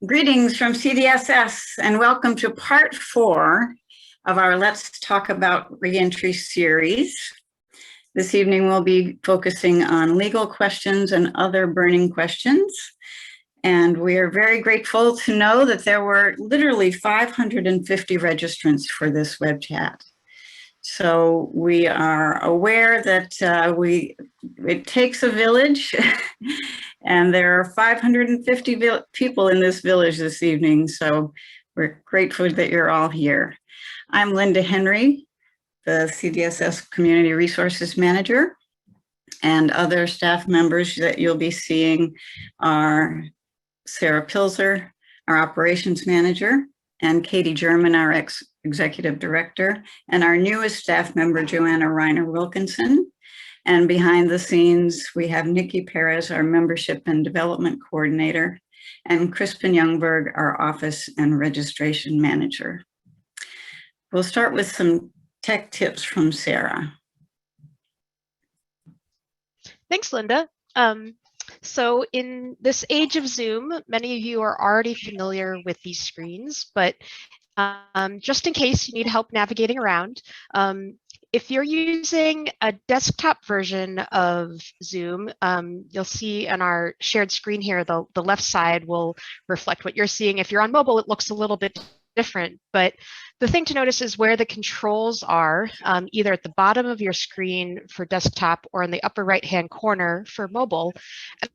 Greetings from CDSS and welcome to part 4 of our Let's Talk About Reentry series. This evening we'll be focusing on legal questions and other burning questions. And we are very grateful to know that there were literally 550 registrants for this web chat. So we are aware that it takes a village and there are 550 people in this village this evening. So we're grateful that you're all here. I'm Linda Henry, the CDSS Community Resources Manager, and other staff members that you'll be seeing are Sarah Pilzer, our Operations Manager, and Katie German, our Executive Director, and our newest staff member, Joanna Reiner Wilkinson. And behind the scenes, we have Nikki Perez, our Membership and Development Coordinator, and Crispin Youngberg, our Office and Registration Manager. We'll start with some tech tips from Sarah. Thanks, Linda. So in this age of Zoom, many of you are already familiar with these screens, but just in case you need help navigating around, if you're using a desktop version of Zoom, you'll see on our shared screen here, the left side will reflect what you're seeing. If you're on mobile, it looks a little bit different, but the thing to notice is where the controls are, either at the bottom of your screen for desktop or in the upper right-hand corner for mobile.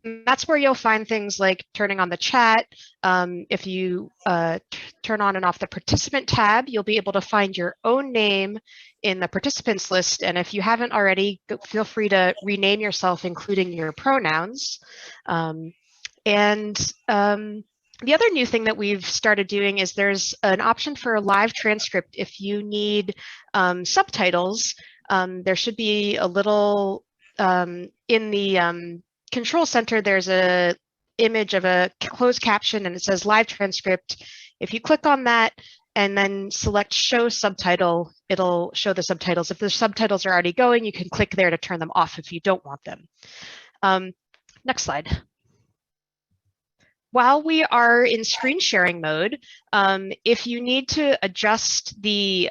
And that's where you'll find things like turning on the chat. If you turn on and off the participant tab, you'll be able to find your own name in the participants list. And if you haven't already, feel free to rename yourself, including your pronouns. The other new thing that we've started doing is there's an option for a live transcript. If you need subtitles, there should be a little, in the control center, there's a image of a closed caption and it says live transcript. If you click on that and then select show subtitle, it'll show the subtitles. If the subtitles are already going, you can click there to turn them off if you don't want them. Next slide. While we are in screen sharing mode, if you need to adjust the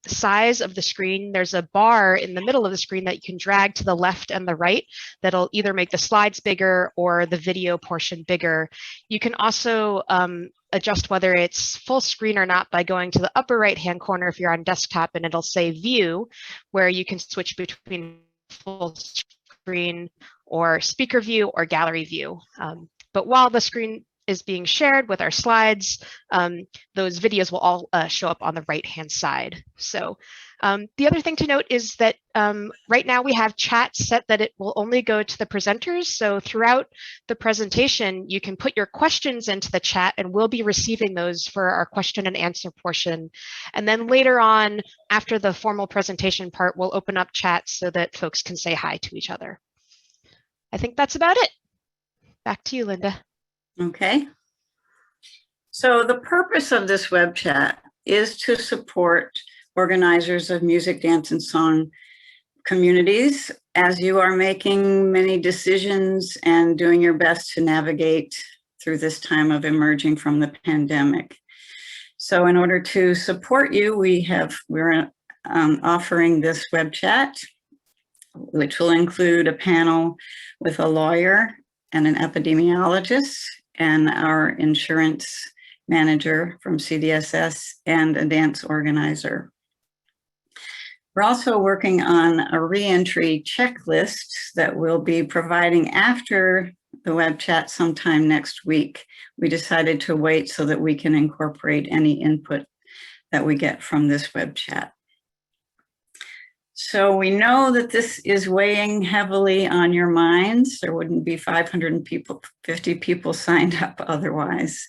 size of the screen, there's a bar in the middle of the screen that you can drag to the left and the right that'll either make the slides bigger or the video portion bigger. You can also adjust whether it's full screen or not by going to the upper right-hand corner if you're on desktop, and it'll say view, where you can switch between full screen or speaker view or gallery view. But while the screen is being shared with our slides, those videos will all show up on the right-hand side. So the other thing to note is that right now we have chat set that it will only go to the presenters. So throughout the presentation, you can put your questions into the chat and we'll be receiving those for our question and answer portion. And then later on, after the formal presentation part, we'll open up chat so that folks can say hi to each other. I think that's about it. Back to you, Linda. Okay. So the purpose of this web chat is to support organizers of music, dance, and song communities as you are making many decisions and doing your best to navigate through this time of emerging from the pandemic. So in order to support you, we're offering this web chat, which will include a panel with a lawyer and an epidemiologist and our insurance manager from CDSS and a dance organizer. We're also working on a reentry checklist that we'll be providing after the web chat sometime next week. We decided to wait so that we can incorporate any input that we get from this web chat. So we know that this is weighing heavily on your minds. There wouldn't be 550 people signed up otherwise.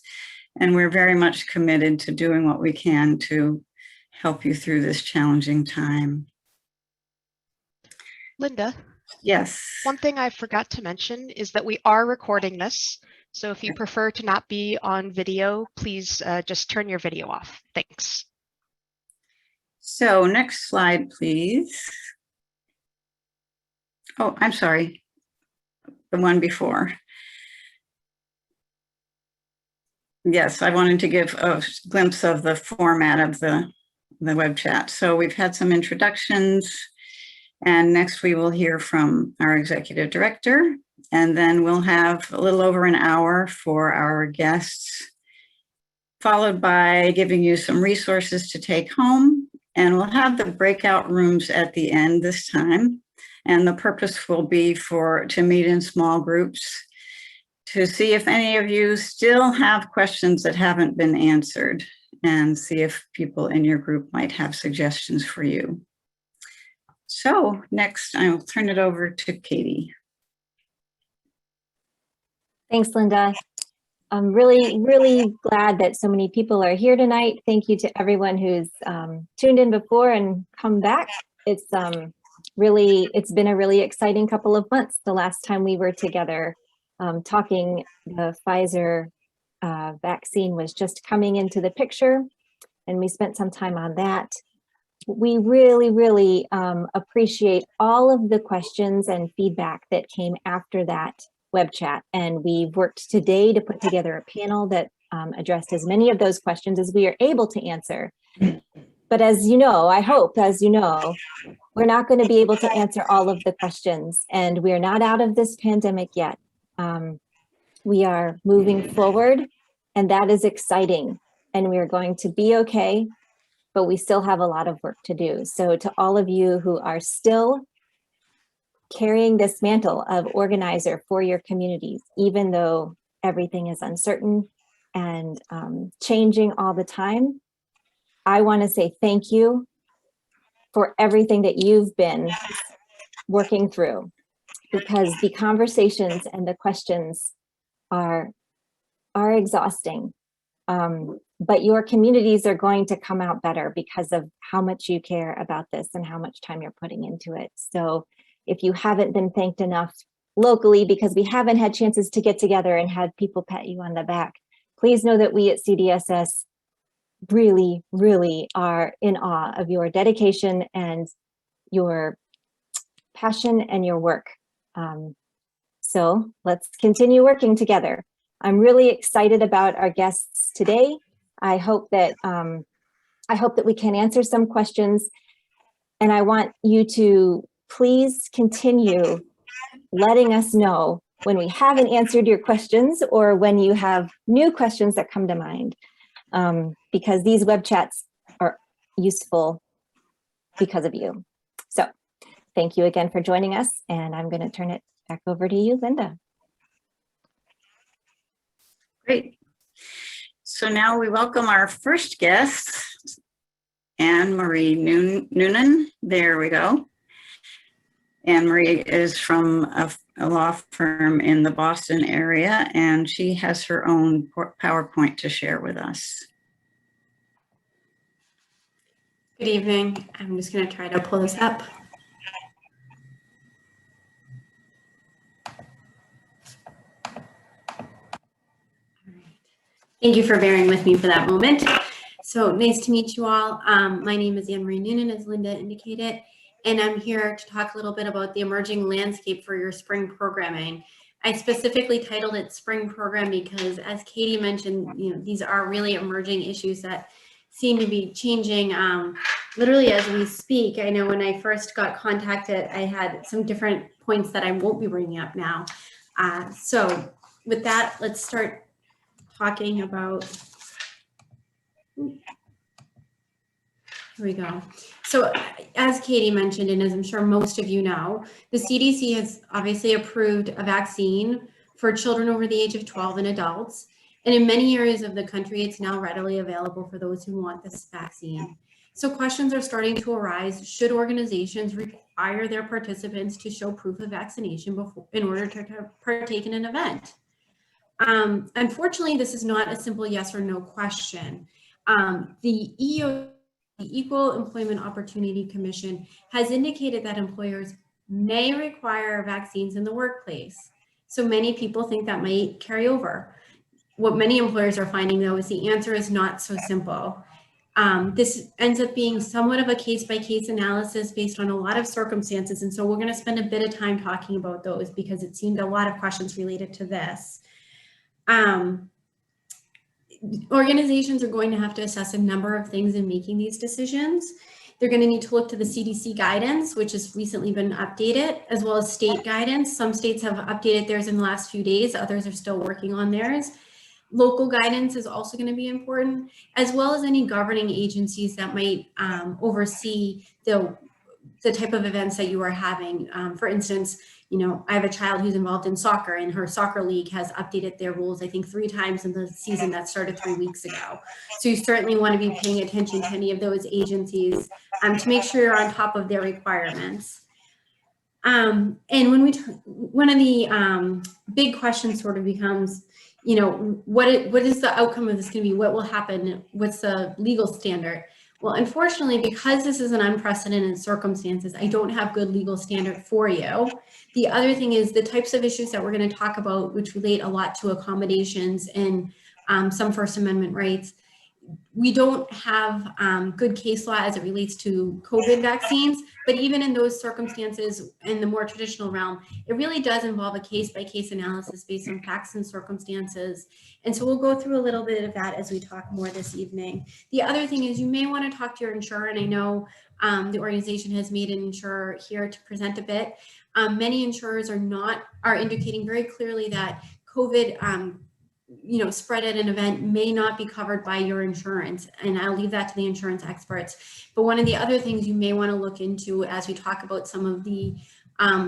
And we're very much committed to doing what we can to help you through this challenging time. Linda? Yes. One thing I forgot to mention is that we are recording this. So if you prefer to not be on video, please just turn your video off. Thanks. So next slide, please. Oh, I'm sorry, the one before. Yes, I wanted to give a glimpse of the format of the web chat. So we've had some introductions, and next we will hear from our executive director, and then we'll have a little over an hour for our guests, followed by giving you some resources to take home. And we'll have the breakout rooms at the end this time. And the purpose will be to meet in small groups to see if any of you still have questions that haven't been answered, and see if people in your group might have suggestions for you. So next, I will turn it over to Katie. Thanks, Linda. I'm really glad that so many people are here tonight. Thank you to everyone who's tuned in before and come back. It's been a really exciting couple of months. The last time we were together talking, the Pfizer vaccine was just coming into the picture, and we spent some time on that. We really appreciate all of the questions and feedback that came after that web chat, and we've worked today to put together a panel that addressed as many of those questions as we are able to answer. But as you know, I hope, as you know, we're not going to be able to answer all of the questions, and we're not out of this pandemic yet. We are moving forward, and that is exciting, and we are going to be okay, but we still have a lot of work to do. So to all of you who are still carrying this mantle of organizer for your communities, even though everything is uncertain and changing all the time, I want to say thank you for everything that you've been working through, because the conversations and the questions are exhausting. But your communities are going to come out better because of how much you care about this and how much time you're putting into it. So if you haven't been thanked enough locally, because we haven't had chances to get together and had people pat you on the back, please know that we at CDSS really are in awe of your dedication and your passion and your work. So let's continue working together. I'm really excited about our guests today. I hope that we can answer some questions, and I want you to please continue letting us know when we haven't answered your questions or when you have new questions that come to mind, because these web chats are useful because of you. So thank you again for joining us, and I'm going to turn it back over to you, Linda. Great. So now we welcome our first guest, Anne-Marie Noonan. There we go. Anne-Marie is from a law firm in the Boston area, and she has her own PowerPoint to share with us. Good evening. I'm just going to try to pull this up. Thank you for bearing with me for that moment. So nice to meet you all. My name is Anne-Marie Noonan, as Linda indicated, and I'm here to talk a little bit about the emerging landscape for your spring programming. I specifically titled it Spring Program because, as Katie mentioned, these are really emerging issues that seem to be changing literally as we speak. I know when I first got contacted, I had some different points that I won't be bringing up now. So with that, let's start talking about, here we go. So as Katie mentioned, and as I'm sure most of you know, the CDC has obviously approved a vaccine for children over the age of 12 and adults. And in many areas of the country, it's now readily available for those who want this vaccine. So questions are starting to arise. Should organizations require their participants to show proof of vaccination in order to partake in an event? Unfortunately, this is not a simple yes or no question. The EO, the Equal Employment Opportunity Commission, has indicated that employers may require vaccines in the workplace. So many people think that might carry over. What many employers are finding, though, is the answer is not so simple. This ends up being somewhat of a case-by-case analysis based on a lot of circumstances. And so we're going to spend a bit of time talking about those because it seemed a lot of questions related to this. organizations are going to have to assess a number of things in making these decisions. They're going to need to look to the CDC guidance, which has recently been updated, as well as state guidance. Some states have updated theirs in the last few days. Others are still working on theirs. Local guidance is also going to be important, as well as any governing agencies that might oversee the type of events that you are having. For instance, I have a child who's involved in soccer, and her soccer league has updated their rules, I think 3 times in the season that started 3 weeks ago. So you certainly want to be paying attention to any of those agencies to make sure you're on top of their requirements. And when one of the big questions sort of becomes, what is the outcome of this going to be? What will happen? What's the legal standard? Well, unfortunately, because this is an unprecedented circumstances, I don't have good legal standard for you. The other thing is the types of issues that we're going to talk about, which relate a lot to accommodations and some First Amendment rights. We don't have good case law as it relates to COVID vaccines, but even in those circumstances, in the more traditional realm, it really does involve a case-by-case analysis based on facts and circumstances. And so we'll go through a little bit of that as we talk more this evening. The other thing is you may want to talk to your insurer, and I know the organization has made an insurer here to present a bit. Many insurers are indicating very clearly that COVID spread at an event may not be covered by your insurance, and I'll leave that to the insurance experts. But one of the other things you may want to look into as we talk about some of the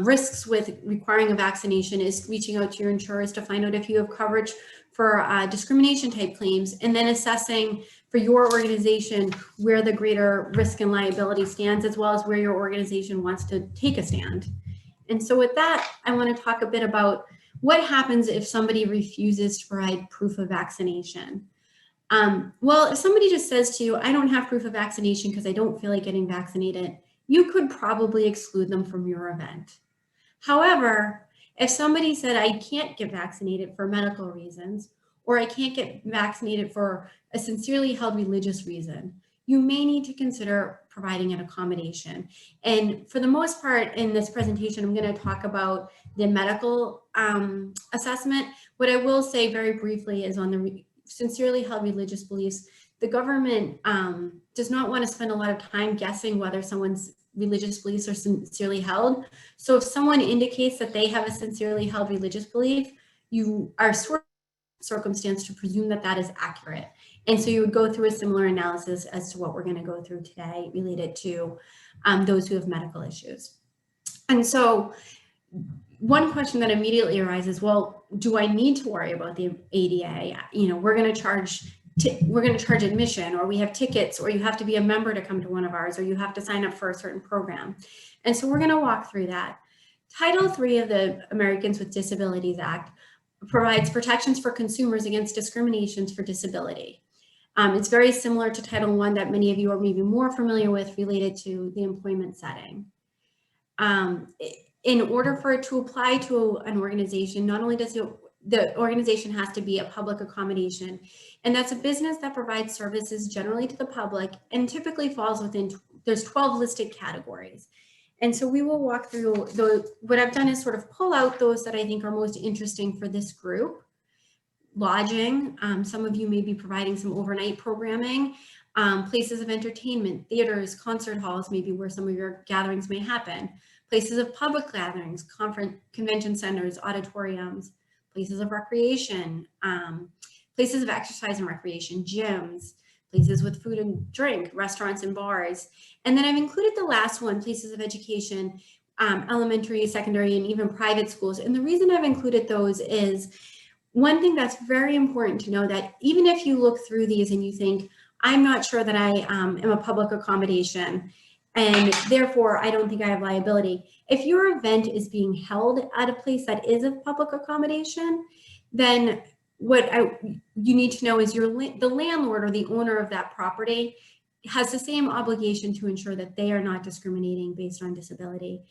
risks with requiring a vaccination is reaching out to your insurers to find out if you have coverage for discrimination type claims, and then assessing for your organization where the greater risk and liability stands, as well as where your organization wants to take a stand. And so with that, I want to talk a bit about what happens if somebody refuses to provide proof of vaccination. Well, if somebody just says to you, I don't have proof of vaccination because I don't feel like getting vaccinated, you could probably exclude them from your event. However, if somebody said, I can't get vaccinated for medical reasons, or I can't get vaccinated for a sincerely held religious reason, you may need to consider providing an accommodation. And for the most part in this presentation, I'm going to talk about the medical assessment. What I will say very briefly is on the sincerely held religious beliefs, the government does not want to spend a lot of time guessing whether someone's religious beliefs are sincerely held. So if someone indicates that they have a sincerely held religious belief, you are sort of circumstance to presume that that is accurate. And so you would go through a similar analysis as to what we're going to go through today related to those who have medical issues. And so one question that immediately arises, well, do I need to worry about the ADA? We're going to charge admission, or we have tickets, or you have to be a member to come to one of ours, or you have to sign up for a certain program. And so we're going to walk through that. Title III of the Americans with Disabilities Act provides protections for consumers against discriminations for disability. It's very similar to Title I that many of you are maybe more familiar with related to the employment setting. In order for it to apply to an organization, not only does the organization has to be a public accommodation, and that's a business that provides services generally to the public and typically falls within, there's 12 listed categories. And so we will walk through what I've done is sort of pull out those that I think are most interesting for this group. Lodging, some of you may be providing some overnight programming, places of entertainment, theaters, concert halls, maybe where some of your gatherings may happen, places of public gatherings, convention centers, auditoriums, places of recreation, places of exercise and recreation, gyms, places with food and drink, restaurants and bars. And then I've included the last one, places of education, elementary, secondary, and even private schools. And the reason I've included those is one thing that's very important to know, that even if you look through these and you think, I'm not sure that I am a public accommodation, and therefore I don't think I have liability. If your event is being held at a place that is a public accommodation, then what you need to know is the landlord or the owner of that property has the same obligation to ensure that they are not discriminating based on disability.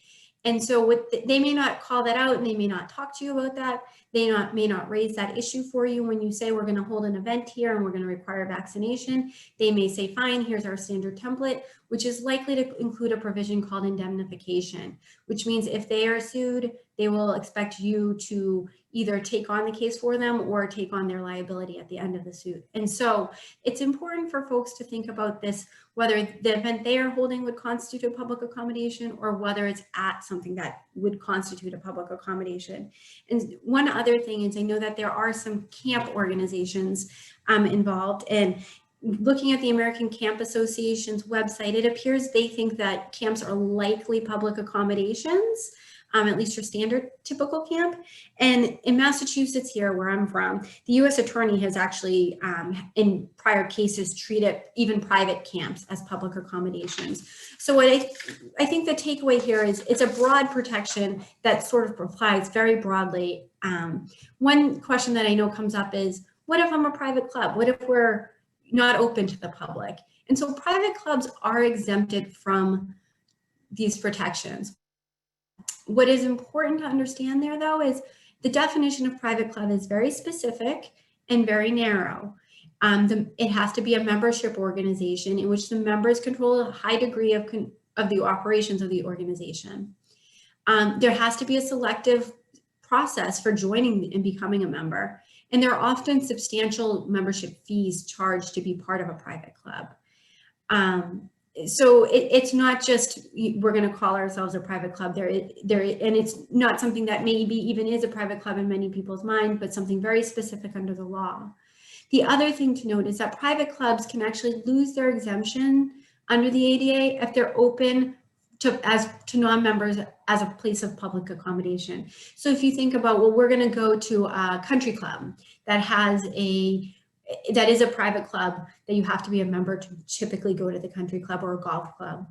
And so they may not call that out, and they may not talk to you about that. They may not raise that issue for you when you say we're going to hold an event here and we're going to require vaccination. They may say, fine, here's our standard template, which is likely to include a provision called indemnification, which means if they are sued, they will expect you to either take on the case for them or take on their liability at the end of the suit. And so it's important for folks to think about this, whether the event they are holding would constitute a public accommodation or whether it's at something that would constitute a public accommodation. And one other thing is I know that there are some camp organizations involved, and looking at the American Camp Association's website, it appears they think that camps are likely public accommodations, at least your standard typical camp. And in Massachusetts here, where I'm from, the U.S. Attorney has actually, in prior cases, treated even private camps as public accommodations. So what I think the takeaway here is it's a broad protection that sort of applies very broadly. One question that I know comes up is, what if I'm a private club? What if we're not open to the public? And so private clubs are exempted from these protections. What is important to understand there, though, is the definition of private club is very specific and very narrow. It has to be a membership organization in which the members control a high degree of the operations of the organization. There has to be a selective process for joining and becoming a member. And there are often substantial membership fees charged to be part of a private club. So it's not just we're going to call ourselves a private club there, and it's not something that maybe even is a private club in many people's mind, but something very specific under the law. The other thing to note is that private clubs can actually lose their exemption under the ADA if they're open to non-members as a place of public accommodation. So if you think about, well, we're going to go to a country club that is a private club that you have to be a member to typically go to the country club or a golf club,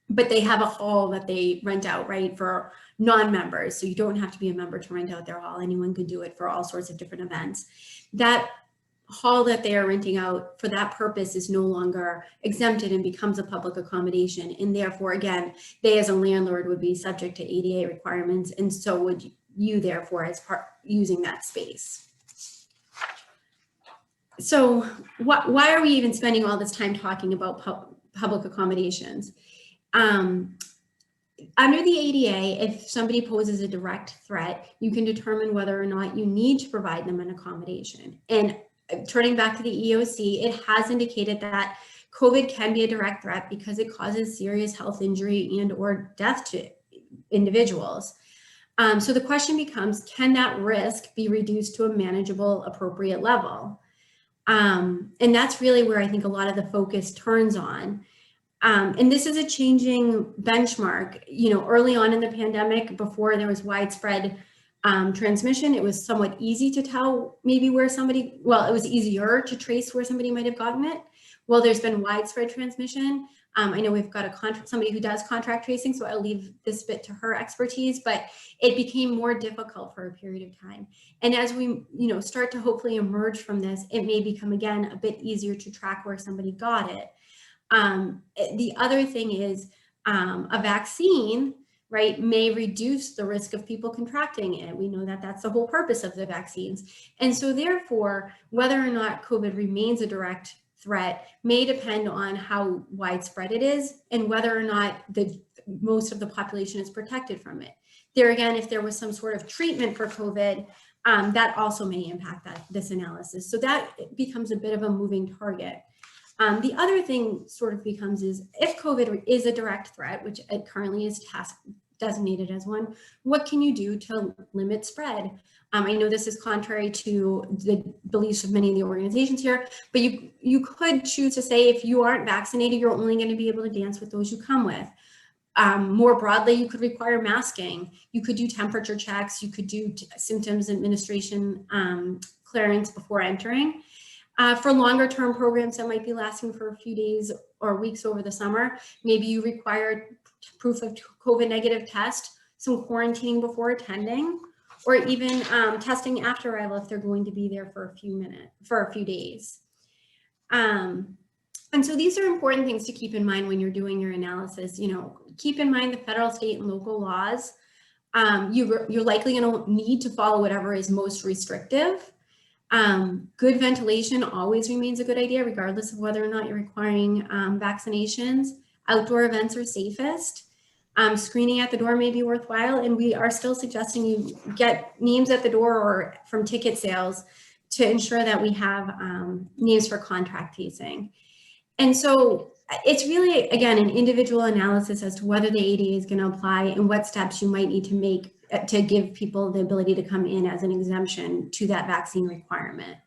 but they have a hall that they rent out, right, for non-members. So you don't have to be a member to rent out their hall. Anyone could do it for all sorts of different events. That hall that they are renting out for that purpose is no longer exempted and becomes a public accommodation. And therefore, again, they as a landlord would be subject to ADA requirements, and so would you therefore as part using that space. So why are we even spending all this time talking about public accommodations? Under the ADA, if somebody poses a direct threat, you can determine whether or not you need to provide them an accommodation. And turning back to the EOC, it has indicated that COVID can be a direct threat because it causes serious health injury and or death to individuals. So the question becomes, can that risk be reduced to a manageable, appropriate level? And that's really where I think a lot of the focus turns on. And this is a changing benchmark. You know, early on in the pandemic, before there was widespread transmission, it was somewhat easy to tell maybe where somebody, well, it was easier to trace where somebody might have gotten it. Well, there's been widespread transmission. I know we've got somebody who does contract tracing, so I'll leave this bit to her expertise, but it became more difficult for a period of time. And as we, start to hopefully emerge from this, it may become again a bit easier to track where somebody got it. The other thing is a vaccine, right, may reduce the risk of people contracting it. We know that that's the whole purpose of the vaccines. And so therefore, whether or not COVID remains a direct threat may depend on how widespread it is and whether or not most of the population is protected from it. There again, if there was some sort of treatment for COVID, that also may impact this analysis. So that becomes a bit of a moving target. The other thing sort of becomes is if COVID is a direct threat, which it currently is designated as one, what can you do to limit spread? I know this is contrary to the beliefs of many of the organizations here, but you could choose to say if you aren't vaccinated, you're only going to be able to dance with those you come with. More broadly, you could require masking. You could do temperature checks. You could do symptoms administration clearance before entering. For longer term programs that might be lasting for a few days or weeks over the summer, maybe you require proof of COVID negative test, some quarantining before attending, or even testing after arrival if they're going to be there for a few days. And so these are important things to keep in mind when you're doing your analysis. Keep in mind the federal, state, and local laws. You're likely going to need to follow whatever is most restrictive. Good ventilation always remains a good idea, regardless of whether or not you're requiring vaccinations. Outdoor events are safest. Screening at the door may be worthwhile, and we are still suggesting you get names at the door or from ticket sales to ensure that we have names for contract tracing. And so it's really, again, an individual analysis as to whether the ADA is going to apply and what steps you might need to make to give people the ability to come in as an exemption to that vaccine requirement.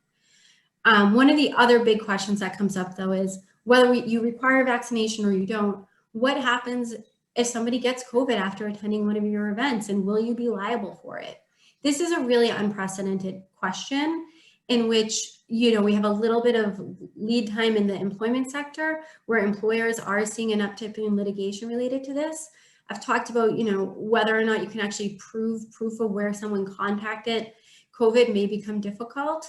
One of the other big questions that comes up, though, is whether you require vaccination or you don't, what happens if somebody gets COVID after attending one of your events, and will you be liable for it? This is a really unprecedented question in which, you know, we have a little bit of lead time in the employment sector where employers are seeing an uptick in litigation related to this. I've talked about, you know, whether or not you can actually proof of where someone contacted COVID may become difficult.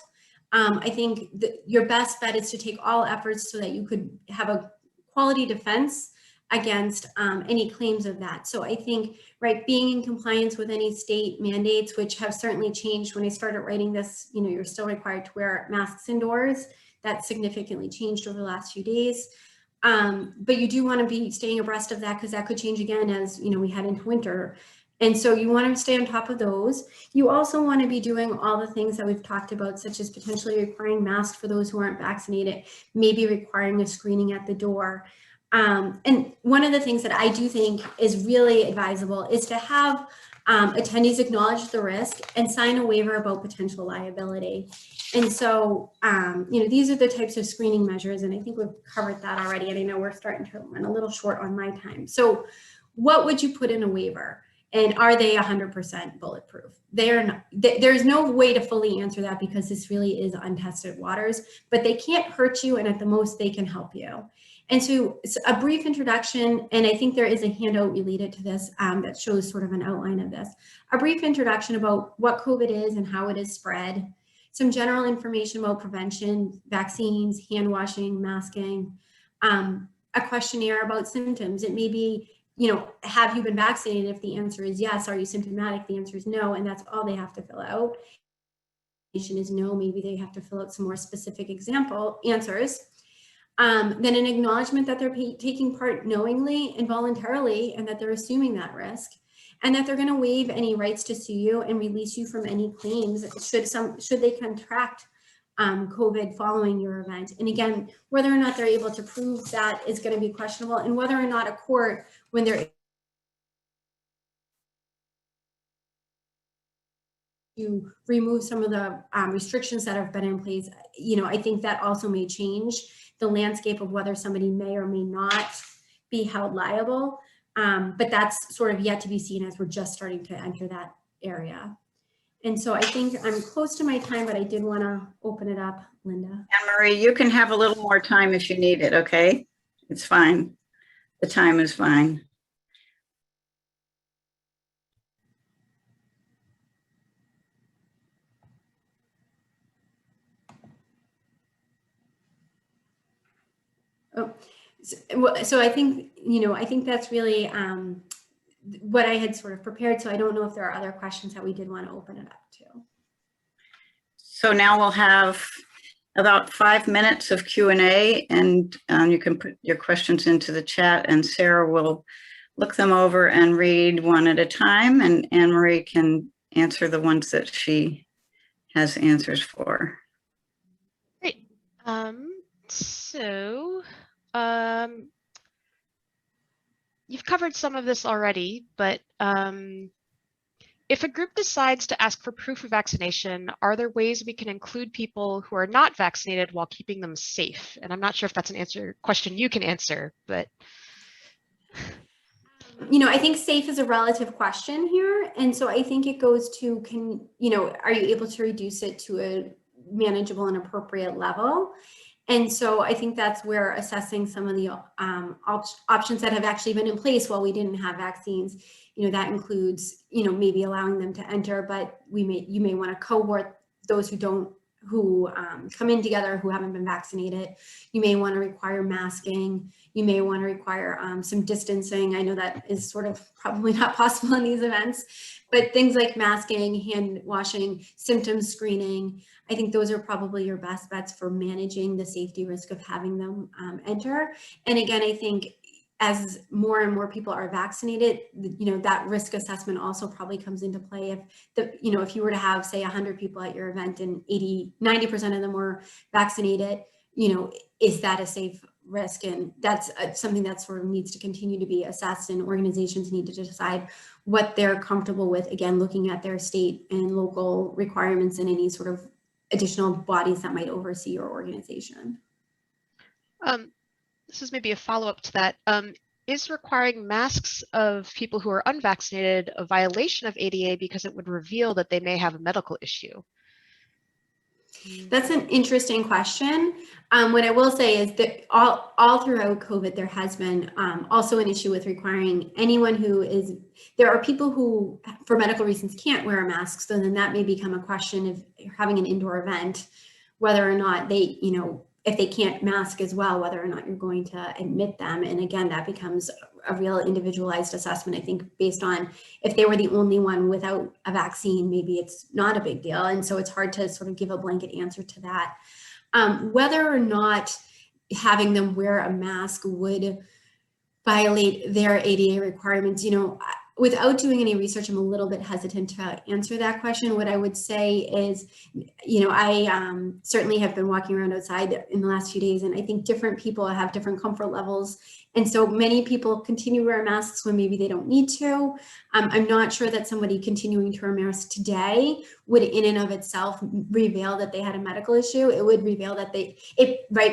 I think your best bet is to take all efforts so that you could have a quality defense against any claims of that. So I think, right, being in compliance with any state mandates, which have certainly changed. When I started writing this, you know, you're still required to wear masks indoors. That's significantly changed over the last few days. But you do want to be staying abreast of that because that could change again as, you know, we head into winter. And so you want to stay on top of those. You also want to be doing all the things that we've talked about, such as potentially requiring masks for those who aren't vaccinated, maybe requiring a screening at the door. And one of the things that I do think is really advisable is to have attendees acknowledge the risk and sign a waiver about potential liability. And so, you know, these are the types of screening measures, and I think we've covered that already, and I know we're starting to run a little short on my time. So what would you put in a waiver? And are they 100% bulletproof? They are not. There's no way to fully answer that because this really is untested waters, but they can't hurt you, and at the most they can help you. And so it's a brief introduction, and I think there is a handout related to this that shows sort of an outline of this. A brief introduction about what COVID is and how it is spread, some general information about prevention, vaccines, hand washing, masking, a questionnaire about symptoms. It may be, you know, have you been vaccinated? If the answer is yes. Are you symptomatic? The answer is no, and that's all they have to fill out. Is no, maybe they have to fill out some more specific example answers. Then an acknowledgement that they're taking part knowingly and voluntarily, and that they're assuming that risk, and that they're going to waive any rights to sue you and release you from any claims should they contract COVID following your event. And again, whether or not they're able to prove that is going to be questionable, and whether or not a court, when they're to remove some of the restrictions that have been in place, you know, I think that also may change the landscape of whether somebody may or may not be held liable. But that's sort of yet to be seen as we're just starting to enter that area. And so I think I'm close to my time, but I did want to open it up, Linda. Anne-Marie, you can have a little more time if you need it, okay? It's fine. The time is fine. Oh, so I think, you know, I think that's really what I had sort of prepared. So I don't know if there are other questions that we did want to open it up to. So now we'll have about 5 minutes of Q&A, and you can put your questions into the chat, and Sarah will look them over and read one at a time, and Anne-Marie can answer the ones that she has answers for. Great. You've covered some of this already, but if a group decides to ask for proof of vaccination, are there ways we can include people who are not vaccinated while keeping them safe? And I'm not sure if that's an question you can answer, but. You know, I think safe is a relative question here. And so I think it goes to, are you able to reduce it to a manageable and appropriate level? And so I think that's where assessing some of the options that have actually been in place while we didn't have vaccines, you know, that includes, you know, maybe allowing them to enter, but you may want to cohort those who come in together who haven't been vaccinated. You may want to require masking. You may want to require some distancing. I know that is sort of probably not possible in these events, but things like masking, hand washing, symptom screening, I think those are probably your best bets for managing the safety risk of having them enter. And again, I think, as more and more people are vaccinated, you know, that risk assessment also probably comes into play. If if you were to have, say, 100 people at your event and 90% of them were vaccinated, you know, is that a safe risk? And that's something that sort of needs to continue to be assessed, and organizations need to decide what they're comfortable with, again, looking at their state and local requirements and any sort of additional bodies that might oversee your organization. This is maybe a follow-up to that. Is requiring masks of people who are unvaccinated a violation of ADA because it would reveal that they may have a medical issue? That's an interesting question. What I will say is that all throughout COVID, there has been also an issue with requiring anyone there are people who, for medical reasons, can't wear a mask. So then that may become a question of having an indoor event, whether or not they, if they can't mask as well, whether or not you're going to admit them. And again, that becomes a real individualized assessment. I think based on if they were the only one without a vaccine, maybe it's not a big deal. And so it's hard to sort of give a blanket answer to that. Whether or not having them wear a mask would violate their ADA requirements, without doing any research, I'm a little bit hesitant to answer that question. What I would say is, I certainly have been walking around outside in the last few days, and I think different people have different comfort levels. And so many people continue to wear masks when maybe they don't need to. I'm not sure that somebody continuing to wear a mask today would in and of itself reveal that they had a medical issue. It would reveal that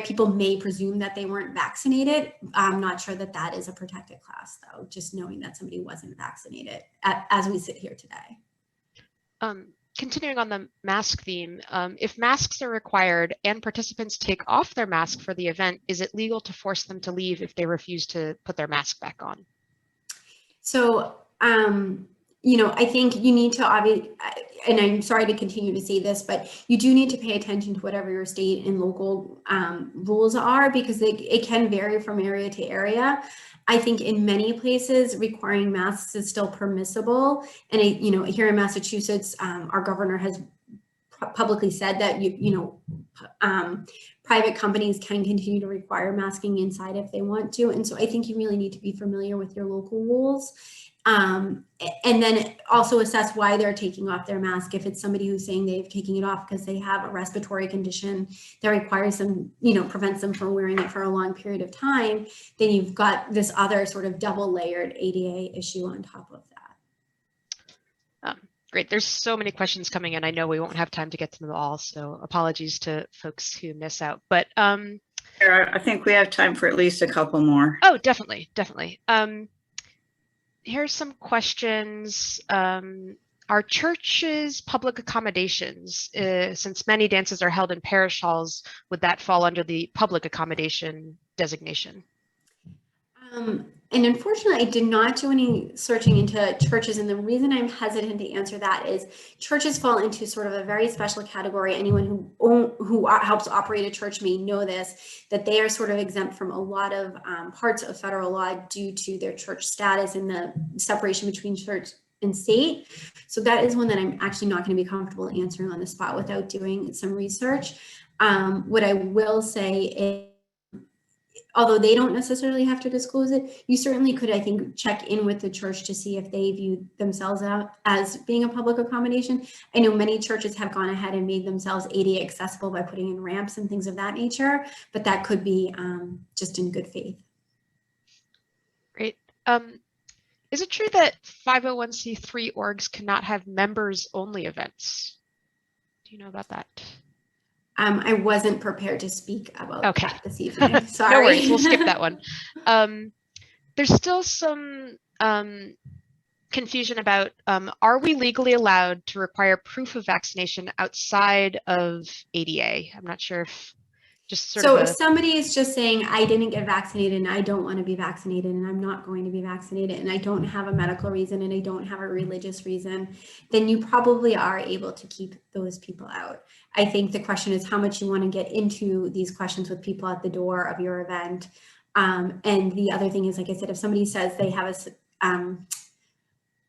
people may presume that they weren't vaccinated. I'm not sure that that is a protected class, though, just knowing that somebody wasn't vaccinated as we sit here today. Continuing on the mask theme, if masks are required and participants take off their mask for the event, is it legal to force them to leave if they refuse to put their mask back on? So, I think you need to and I'm sorry to continue to say this, but you do need to pay attention to whatever your state and local rules are, because it can vary from area to area. I think in many places requiring masks is still permissible. And here in Massachusetts, our governor has publicly said that private companies can continue to require masking inside if they want to. And so I think you really need to be familiar with your local rules. And then also assess why they're taking off their mask. If it's somebody who's saying they've taken it off because they have a respiratory condition that requires them, prevents them from wearing it for a long period of time, then you've got this other sort of double layered ADA issue on top of that. Great. There's so many questions coming in. I know we won't have time to get to them all, so apologies to folks who miss out. But I think we have time for at least a couple more. Oh, definitely. Here's some questions. Are churches public accommodations? Since many dances are held in parish halls, would that fall under the public accommodation designation? And unfortunately, I did not do any searching into churches. And the reason I'm hesitant to answer that is churches fall into sort of a very special category. Anyone who helps operate a church may know this, that they are sort of exempt from a lot of parts of federal law due to their church status and the separation between church and state. So that is one that I'm actually not going to be comfortable answering on the spot without doing some research. What I will say is, although they don't necessarily have to disclose it, you certainly could, I think, check in with the church to see if they view themselves out as being a public accommodation. I know many churches have gone ahead and made themselves ADA accessible by putting in ramps and things of that nature, but that could be just in good faith. Great. Is it true that 501c3 orgs cannot have members-only events? Do you know about that? I wasn't prepared to speak about that this evening. Sorry. No worries, we'll skip that one. There's still some confusion about, are we legally allowed to require proof of vaccination outside of ADA? I'm not sure if if somebody is just saying, I didn't get vaccinated and I don't want to be vaccinated and I'm not going to be vaccinated and I don't have a medical reason and I don't have a religious reason, then you probably are able to keep those people out. I think the question is how much you want to get into these questions with people at the door of your event. And the other thing is, like I said, if somebody says they have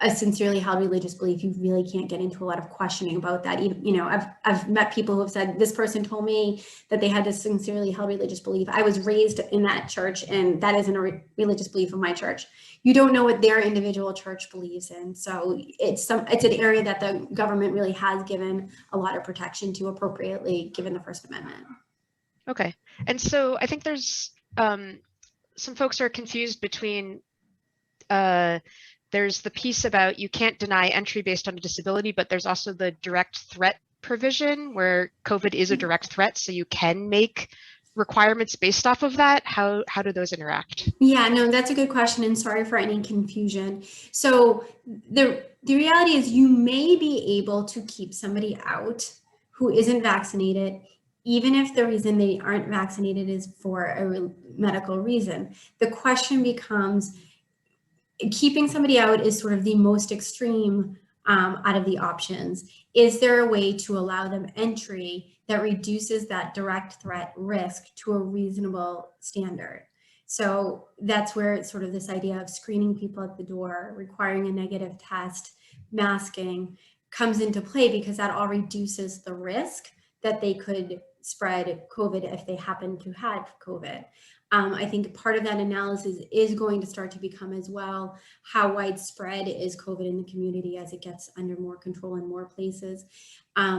a sincerely held religious belief, you really can't get into a lot of questioning about that. Even, you know, I've met people who have said, this person told me that they had this sincerely held religious belief. I was raised in that church, and that isn't a religious belief of my church. You don't know what their individual church believes in. So it's an area that the government really has given a lot of protection to appropriately, given the First Amendment. Okay. And so I think there's some folks are confused between there's the piece about you can't deny entry based on a disability, but there's also the direct threat provision where COVID is a direct threat, so you can make requirements based off of that. How do those interact? Yeah, no, that's a good question, and sorry for any confusion. So the reality is you may be able to keep somebody out who isn't vaccinated, even if the reason they aren't vaccinated is for a medical reason. The question becomes, keeping somebody out is sort of the most extreme out of the options. Is there a way to allow them entry that reduces that direct threat risk to a reasonable standard? So that's where it's sort of this idea of screening people at the door, requiring a negative test, masking comes into play, because that all reduces the risk that they could spread COVID if they happen to have COVID. I think part of that analysis is going to start to become as well, how widespread is COVID in the community as it gets under more control in more places,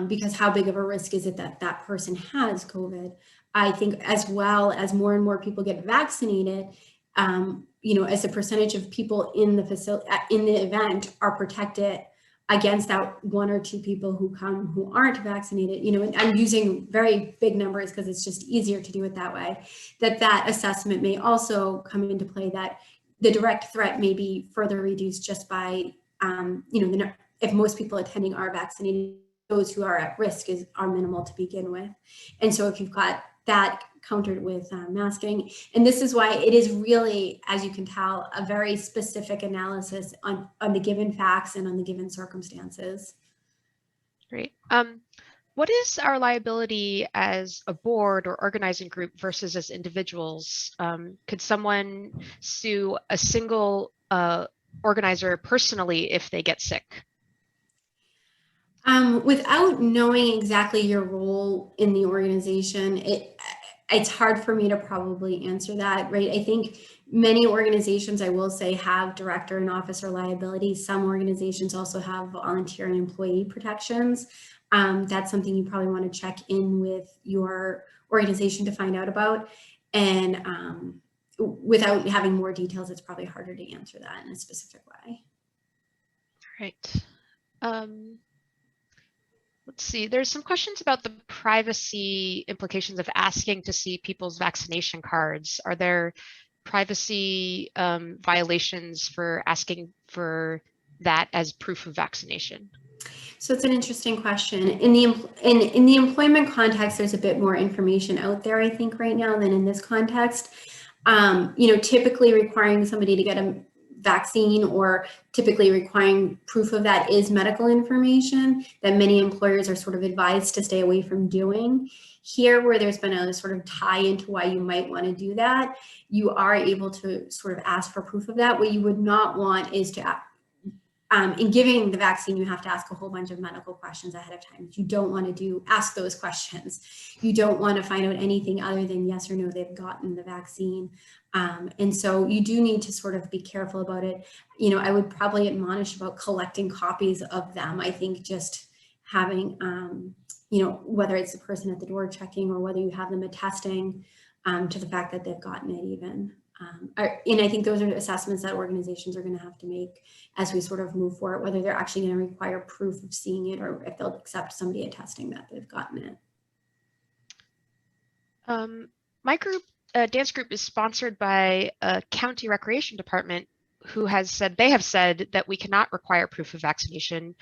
because how big of a risk is it that that person has COVID? I think as well as more and more people get vaccinated, you know, as a percentage of people in the facility, in the event are protected against that one or two people who come who aren't vaccinated, you know, and I'm using very big numbers because it's just easier to do it that way, that assessment may also come into play, that the direct threat may be further reduced just by, you know, if most people attending are vaccinated, those who are at risk are minimal to begin with. And so if you've got that countered with masking, and this is why it is really, as you can tell, a very specific analysis on the given facts and on the given circumstances. Great. What is our liability as a board or organizing group versus as individuals? Could someone sue a single organizer personally if they get sick? Without knowing exactly your role in the organization, it's hard for me to probably answer that, right? I think many organizations, I will say, have director and officer liability. Some organizations also have volunteer and employee protections. That's something you probably want to check in with your organization to find out about. And without having more details, it's probably harder to answer that in a specific way. Right. Let's see, there's some questions about the privacy implications of asking to see people's vaccination cards. Are there privacy violations for asking for that as proof of vaccination? So it's an interesting question. In the employment context, there's a bit more information out there, I think, right now than in this context. You know, typically requiring somebody to get a vaccine or typically requiring proof of that is medical information that many employers are sort of advised to stay away from doing. Here, where there's been a sort of tie into why you might want to do that, you are able to sort of ask for proof of that. What you would not want is to, in giving the vaccine, you have to ask a whole bunch of medical questions ahead of time. You don't want to ask those questions. You don't want to find out anything other than yes or no, they've gotten the vaccine. And so you do need to sort of be careful about it. You know, I would probably admonish about collecting copies of them. I think just having, you know, whether it's the person at the door checking or whether you have them attesting to the fact that they've gotten it even. And I think those are assessments that organizations are going to have to make as we sort of move forward, whether they're actually going to require proof of seeing it or if they'll accept somebody attesting that they've gotten it. My group, dance group, is sponsored by a county recreation department who has said, they have said that we cannot require proof of vaccination,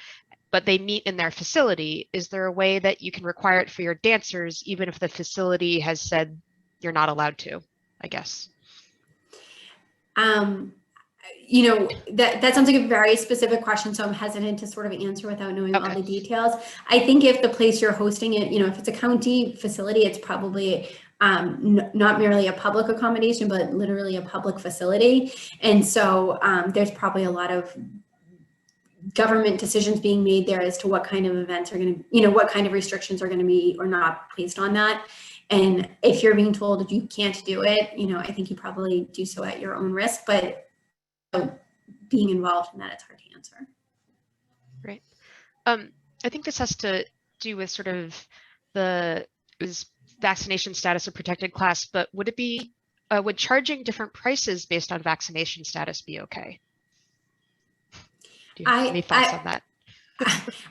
but they meet in their facility. Is there a way that you can require it for your dancers, even if the facility has said you're not allowed to, I guess? You know, that sounds like a very specific question, so I'm hesitant to sort of answer without knowing all the details. I think if the place you're hosting it, you know, if it's a county facility, it's probably not merely a public accommodation, but literally a public facility. And so there's probably a lot of government decisions being made there as to what kind of events are going to, you know, what kind of restrictions are going to be or not placed on that. And if you're being told that you can't do it, you know, I think you probably do so at your own risk, but being involved in that, it's hard to answer. Right. I think this has to do with sort of the vaccination status of protected class, but would it be, would charging different prices based on vaccination status be okay? Do you have any thoughts on that?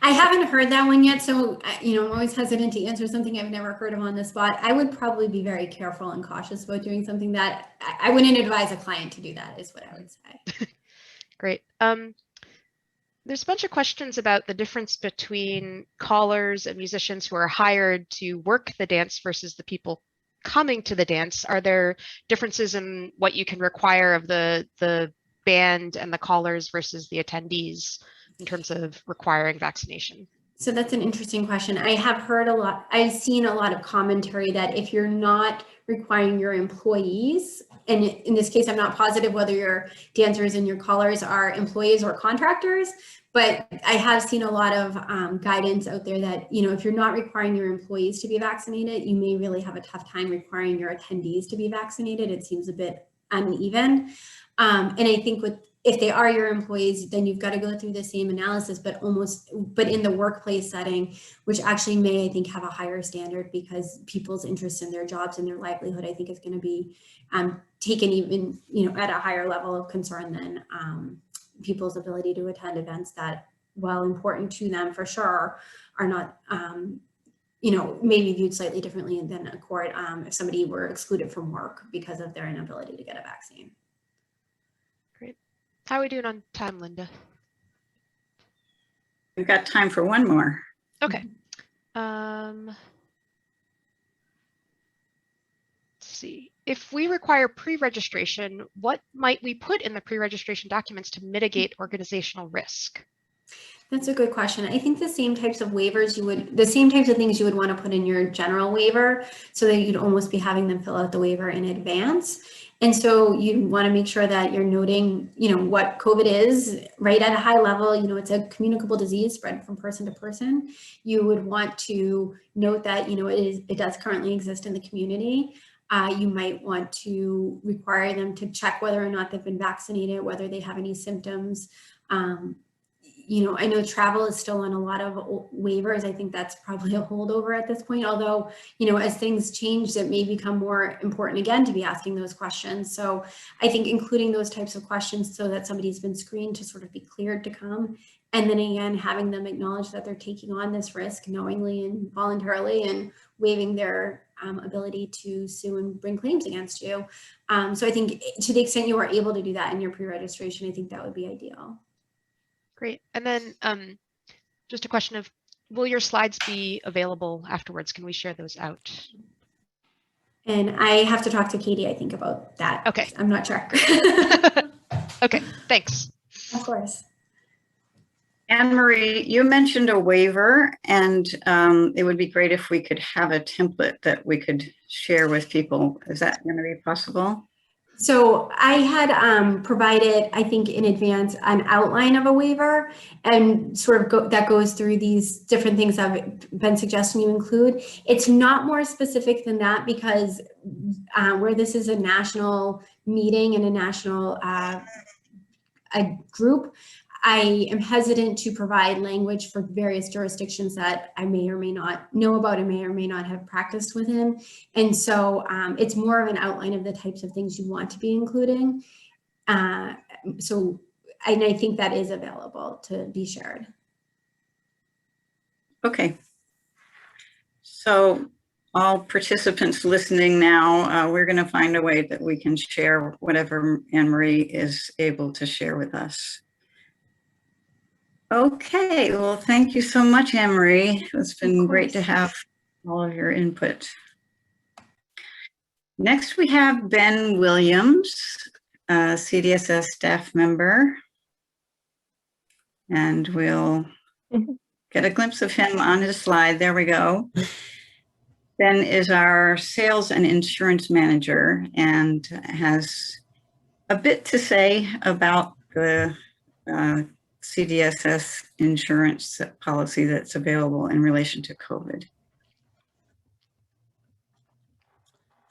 I haven't heard that one yet, so you know, I'm always hesitant to answer something I've never heard of on the spot. I would probably be very careful and cautious about doing something that I wouldn't advise a client to do. That is what I would say. Great. There's a bunch of questions about the difference between callers and musicians who are hired to work the dance versus the people coming to the dance. Are there differences in what you can require of the band and the callers versus the attendees in terms of requiring vaccination? So that's an interesting question. I have heard a lot, I've seen a lot of commentary that if you're not requiring your employees, and in this case, I'm not positive whether your dancers and your callers are employees or contractors, but I have seen a lot of guidance out there that, you know, if you're not requiring your employees to be vaccinated, you may really have a tough time requiring your attendees to be vaccinated. It seems a bit uneven. And I think if they are your employees, then you've got to go through the same analysis, but in the workplace setting, which actually may, I think, have a higher standard because people's interest in their jobs and their livelihood, I think, is going to be taken even, you know, at a higher level of concern than people's ability to attend events that, while important to them for sure, are not, you know, maybe viewed slightly differently than a court if somebody were excluded from work because of their inability to get a vaccine. How are we doing on time, Linda? We've got time for one more. Okay. Let's see. If we require pre-registration, what might we put in the pre-registration documents to mitigate organizational risk? That's a good question. I think the same types of waivers the same types of things you would want to put in your general waiver, so that you'd almost be having them fill out the waiver in advance. And so you want to make sure that you're noting, you know, what COVID is right at a high level. You know, it's a communicable disease spread from person to person. You would want to note that, you know, it does currently exist in the community. You might want to require them to check whether or not they've been vaccinated, whether they have any symptoms. You know, I know travel is still on a lot of waivers. I think that's probably a holdover at this point, although, you know, as things change, it may become more important again to be asking those questions. So I think including those types of questions so that somebody's been screened to sort of be cleared to come. And then again, having them acknowledge that they're taking on this risk knowingly and voluntarily and waiving their ability to sue and bring claims against you. So I think to the extent you are able to do that in your pre-registration, I think that would be ideal. Great. And then just a question of, will your slides be available afterwards? Can we share those out? And I have to talk to Katie, I think, about that. Okay. I'm not sure. Okay, thanks. Of course. Anne-Marie, you mentioned a waiver, and it would be great if we could have a template that we could share with people. Is that going to be possible? So I had provided, I think in advance, an outline of a waiver and sort of that goes through these different things I've been suggesting you include. It's not more specific than that because where this is a national meeting and a national a group, I am hesitant to provide language for various jurisdictions that I may or may not know about and may or may not have practiced within. And so it's more of an outline of the types of things you want to be including. And I think that is available to be shared. Okay. So all participants listening now, we're going to find a way that we can share whatever Anne-Marie is able to share with us. Okay, well, thank you so much, Anne-Marie. It's been great to have all of your input. Next, we have Ben Williams, a CDSS staff member. And we'll get a glimpse of him on his slide. There we go. Ben is our sales and insurance manager and has a bit to say about the CDSS insurance policy that's available in relation to COVID.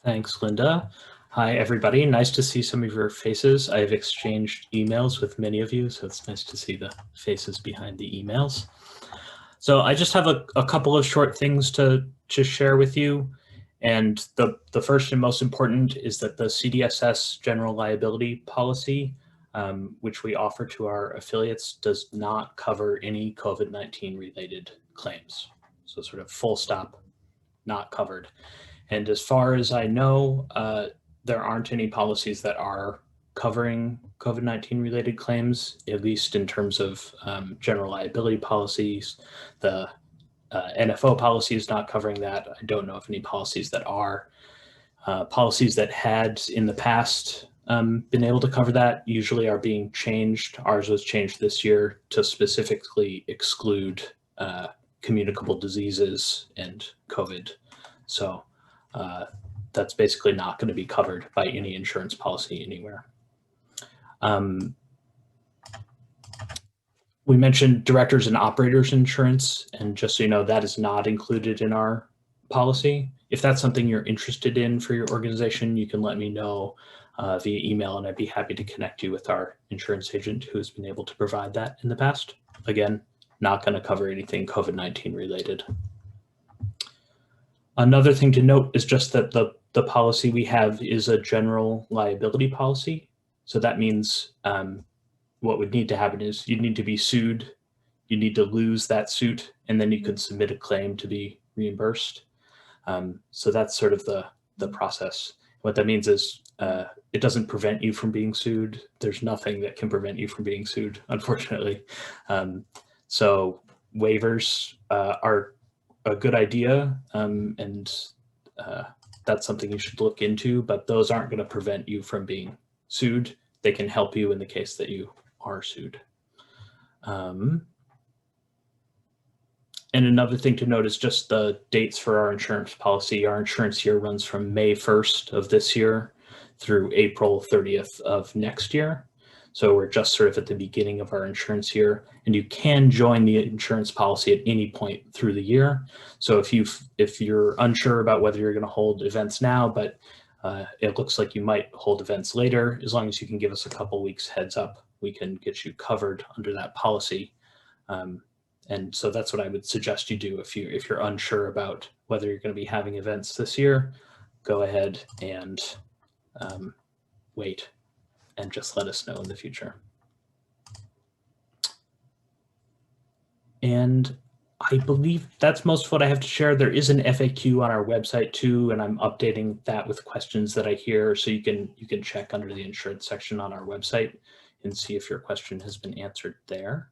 Thanks, Linda. Hi, everybody. Nice to see some of your faces. I've exchanged emails with many of you, so it's nice to see the faces behind the emails. So I just have a couple of short things to share with you. And the first and most important is that the CDSS general liability policy, which we offer to our affiliates, does not cover any COVID-19 related claims. So sort of full stop, not covered. And as far as I know, there aren't any policies that are covering COVID-19 related claims, at least in terms of general liability policies. The NFO policy is not covering that. I don't know of any policies that are. Policies that had in the past been able to cover that usually are being changed. Ours was changed this year to specifically exclude communicable diseases and COVID. So that's basically not going to be covered by any insurance policy anywhere. We mentioned directors and operators insurance, and just so you know, that is not included in our policy. If that's something you're interested in for your organization, you can let me know via email, and I'd be happy to connect you with our insurance agent who has been able to provide that in the past. Again, not going to cover anything COVID-19 related. Another thing to note is just that the policy we have is a general liability policy. So that means what would need to happen is you'd need to be sued, you need to lose that suit, and then you could submit a claim to be reimbursed. So that's sort of the process. What that means is it doesn't prevent you from being sued. There's nothing that can prevent you from being sued, unfortunately. So waivers are a good idea, and that's something you should look into, but those aren't going to prevent you from being sued. They can help you in the case that you are sued. And another thing to note is just the dates for our insurance policy. Our insurance year runs from May 1st of this year through April 30th of next year. So we're just sort of at the beginning of our insurance year, and you can join the insurance policy at any point through the year. So if you're unsure about whether you're going to hold events now, but it looks like you might hold events later, as long as you can give us a couple weeks heads up, we can get you covered under that policy. And so that's what I would suggest you do if you're unsure about whether you're going to be having events this year. Go ahead and wait and just let us know in the future. And I believe that's most of what I have to share. There is an FAQ on our website too, and I'm updating that with questions that I hear. So you can check under the insurance section on our website and see if your question has been answered there.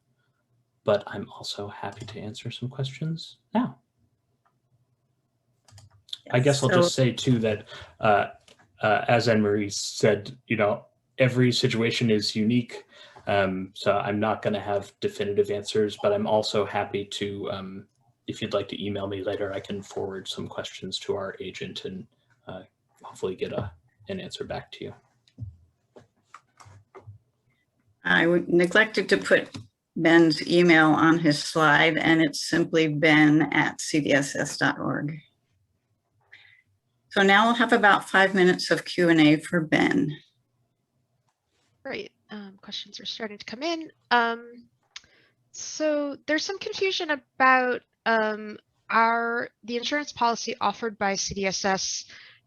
But I'm also happy to answer some questions now. Yes, I guess I'll just say too that as Anne-Marie said, every situation is unique. So I'm not going to have definitive answers, but I'm also happy to, if you'd like to email me later, I can forward some questions to our agent and hopefully get an answer back to you. I neglected to put Ben's email on his slide, and it's simply ben@cdss.org. So now we'll have about 5 minutes of Q&A for Ben. Great. Questions are starting to come in. So there's some confusion about the insurance policy offered by CDSS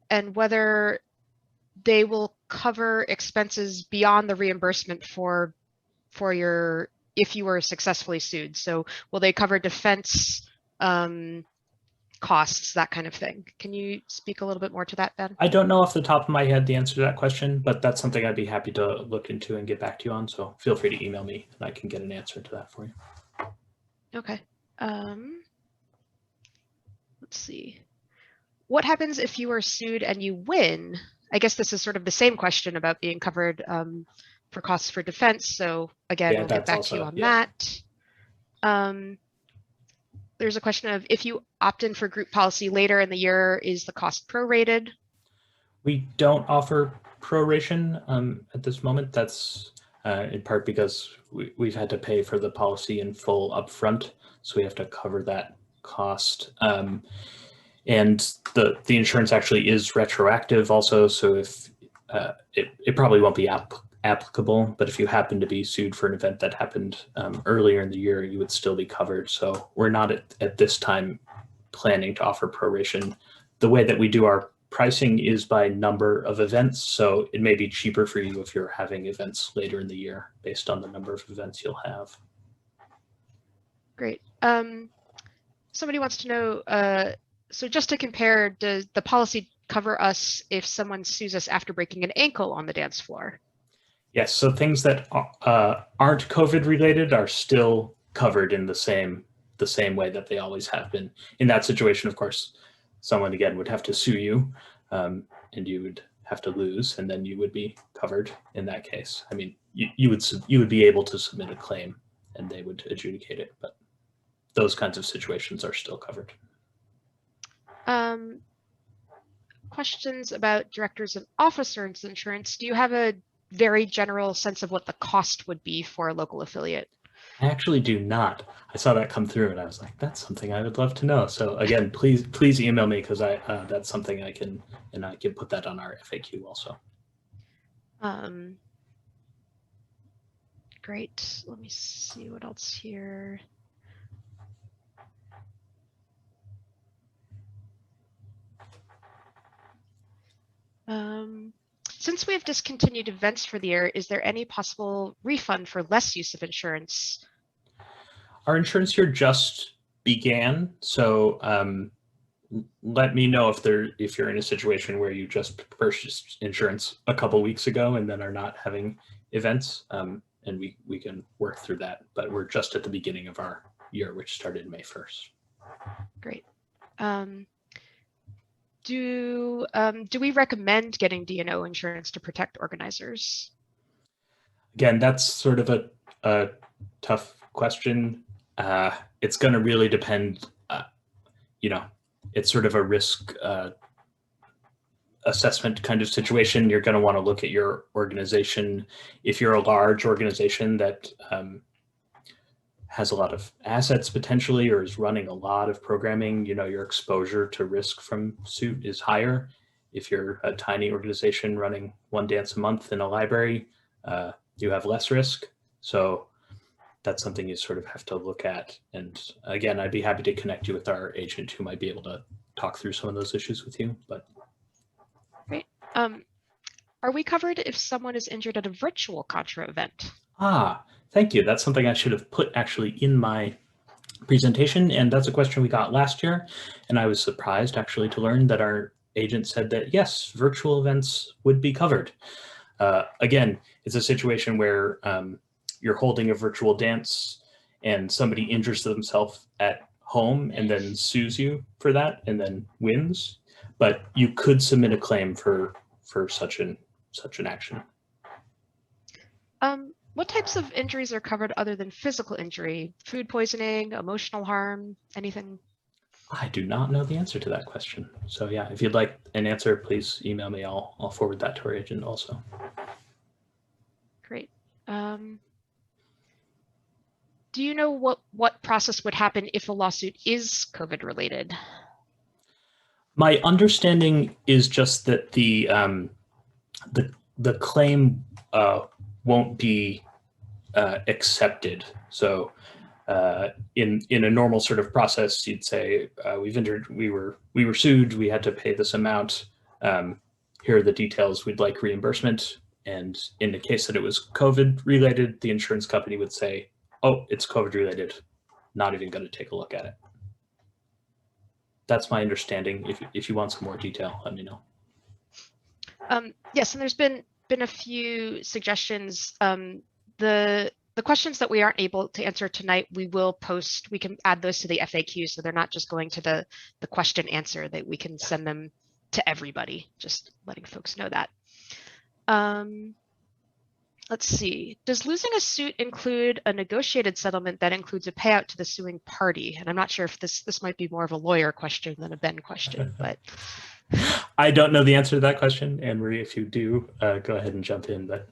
and whether they will cover expenses beyond the reimbursement for if you were successfully sued. So will they cover defense costs, that kind of thing? Can you speak a little bit more to that, Ben? I don't know off the top of my head the answer to that question, but that's something I'd be happy to look into and get back to you on. So feel free to email me and I can get an answer to that for you. Okay. Let's see. What happens if you are sued and you win? I guess this is sort of the same question about being covered for costs for defense. So again, we'll get back to you on that. There's a question of if you opt in for group policy later in the year, is the cost prorated? We don't offer proration at this moment. That's in part because we've had to pay for the policy in full upfront, so we have to cover that cost. And the insurance actually is retroactive also, so if it probably won't be applicable, but if you happen to be sued for an event that happened earlier in the year, you would still be covered. So we're not at this time planning to offer proration. The way that we do our pricing is by number of events, so it may be cheaper for you if you're having events later in the year based on the number of events you'll have. Great. Somebody wants to know, so just to compare, does the policy cover us if someone sues us after breaking an ankle on the dance floor? Yes, so things that aren't COVID related are still covered in the same way that they always have been. In that situation, of course, someone again would have to sue you, and you would have to lose, and then you would be covered in that case. I mean, you would be able to submit a claim, and they would adjudicate it, but those kinds of situations are still covered. Questions about directors and officers insurance. Do you have a very general sense of what the cost would be for a local affiliate? I actually do not. I saw that come through and I was like, that's something I would love to know. So again, please email me, because that's something I can put that on our FAQ also. Great. Let me see what else here. Since we have discontinued events for the year, is there any possible refund for less use of insurance? Our insurance year just began, so let me know if you're in a situation where you just purchased insurance a couple weeks ago and then are not having events, and we can work through that. But we're just at the beginning of our year, which started May 1st. Great. Do we recommend getting D&O insurance to protect organizers? Again, that's sort of a tough question. It's going to really depend. It's sort of a risk assessment kind of situation. You're going to want to look at your organization. If you're a large organization that has a lot of assets potentially, or is running a lot of programming, your exposure to risk from suit is higher. If you're a tiny organization running one dance a month in a library, you have less risk. So that's something you sort of have to look at. And again, I'd be happy to connect you with our agent who might be able to talk through some of those issues with you. But great. Are we covered if someone is injured at a virtual Contra event? Thank you. That's something I should have put actually in my presentation, and that's a question we got last year. And I was surprised actually to learn that our agent said that yes, virtual events would be covered. Again, it's a situation where you're holding a virtual dance and somebody injures themselves at home and then sues you for that and then wins, but you could submit a claim for such an action. What types of injuries are covered other than physical injury? Food poisoning, emotional harm, anything? I do not know the answer to that question. So yeah, if you'd like an answer, please email me. I'll forward that to our agent also. Great. Do you know what process would happen if a lawsuit is COVID related? My understanding is just that the claim won't be accepted. So in a normal sort of process, you'd say we were sued, we had to pay this amount. Here are the details. We'd like reimbursement. And in the case that it was COVID related, the insurance company would say, "Oh, it's COVID related. Not even going to take a look at it." That's my understanding. If you want some more detail, let me know. Yes, and there's been a few suggestions. The questions that we aren't able to answer tonight, we will post. We can add those to the FAQ, so they're not just going to the question answer. That we can send them to everybody. Just letting folks know that. Let's see. Does losing a suit include a negotiated settlement that includes a payout to the suing party? And I'm not sure if this might be more of a lawyer question than a Ben question, but. I don't know the answer to that question. Anne Marie, if you do, go ahead and jump in. But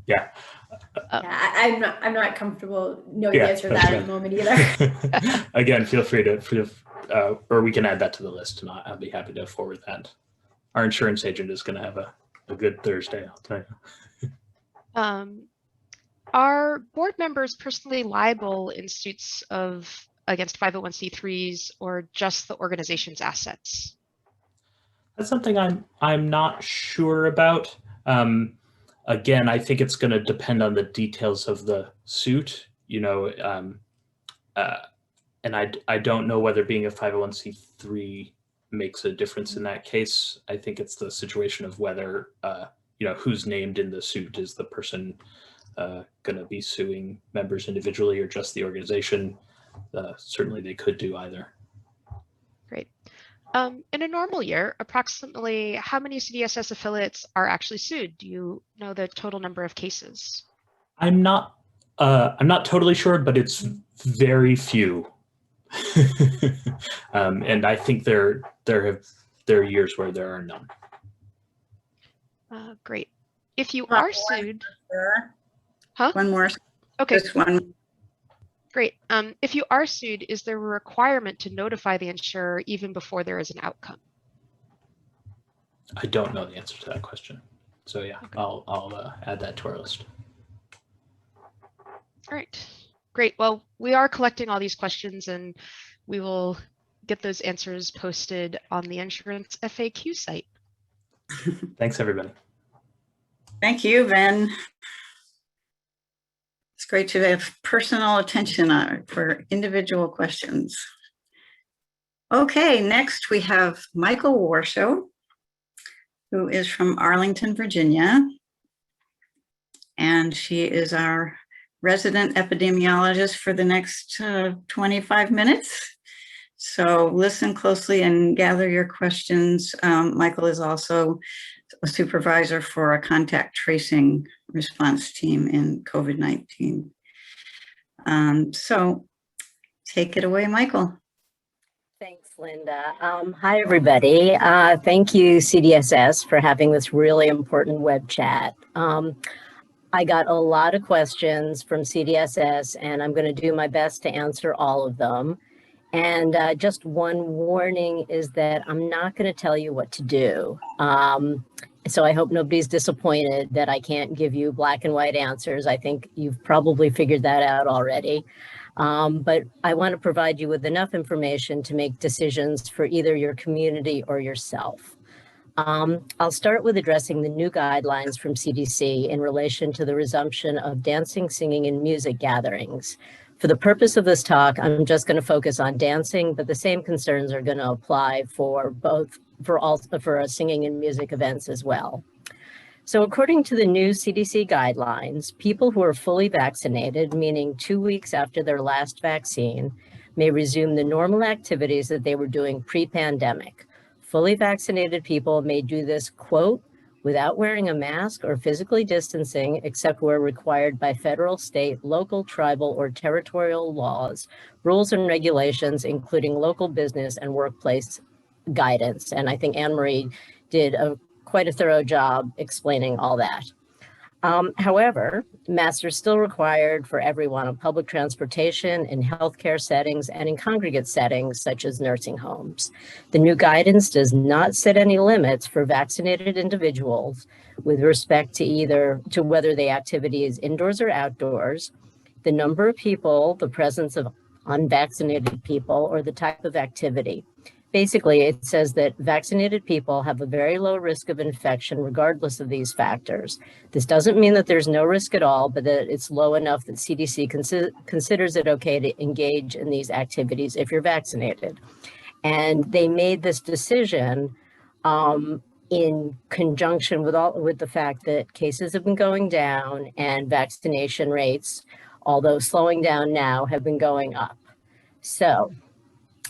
Yeah. I'm not comfortable knowing Yeah, the answer to that's that at the moment either. Again, feel free to, or we can add that to the list, and I'll be happy to forward that. Our insurance agent is going to have a good Thursday, I'll tell you. Are board members personally liable in suits against 501c3s or just the organization's assets? That's something I'm not sure about. Again, I think it's going to depend on the details of the suit, you know, and I don't know whether being a 501c3 makes a difference in that case. I think it's the situation of whether, you know, who's named in the suit. Is the person going to be suing members individually or just the organization? Certainly they could do either. Great. In a normal year, approximately how many CDSS affiliates are actually sued? Do you know the total number of cases? I'm not totally sure, but it's very few. And I think there are years where there are none. Great. If you are sued, huh? One more. Okay. Just one. Great. If you are sued, is there a requirement to notify the insurer even before there is an outcome? I don't know the answer to that question. So yeah, okay. I'll add that to our list. All right, great. Well, we are collecting all these questions and we will get those answers posted on the insurance FAQ site. Thanks, everybody. Thank you, Ben. It's great to have personal attention for individual questions. Okay, next we have Michael Warshow, who is from Arlington, Virginia. And she is our resident epidemiologist for the next 25 minutes. So listen closely and gather your questions. Michael is also a supervisor for a contact tracing response team in COVID-19. So take it away, Michael. Thanks, Linda. Hi, everybody. Thank you, CDSS, for having this really important web chat. I got a lot of questions from CDSS, and I'm going to do my best to answer all of them. And just one warning is that I'm not going to tell you what to do. So I hope nobody's disappointed that I can't give you black and white answers. I think you've probably figured that out already. But I want to provide you with enough information to make decisions for either your community or yourself. I'll start with addressing the new guidelines from CDC in relation to the resumption of dancing, singing, and music gatherings. For the purpose of this talk, I'm just going to focus on dancing, but the same concerns are going to apply for singing and music events as well. So according to the new CDC guidelines, people who are fully vaccinated, meaning 2 weeks after their last vaccine, may resume the normal activities that they were doing pre-pandemic. Fully vaccinated people may do this, quote, without wearing a mask or physically distancing, except where required by federal, state, local, tribal, or territorial laws, rules and regulations, including local business and workplace guidance. And I think Anne-Marie did quite a thorough job explaining all that. However, masks are still required for everyone on public transportation, in healthcare settings, and in congregate settings, such as nursing homes. The new guidance does not set any limits for vaccinated individuals with respect to whether the activity is indoors or outdoors, the number of people, the presence of unvaccinated people, or the type of activity. Basically, it says that vaccinated people have a very low risk of infection regardless of these factors. This doesn't mean that there's no risk at all, but that it's low enough that CDC considers it okay to engage in these activities if you're vaccinated. And they made this decision in conjunction with the fact that cases have been going down and vaccination rates, although slowing down now, have been going up. So,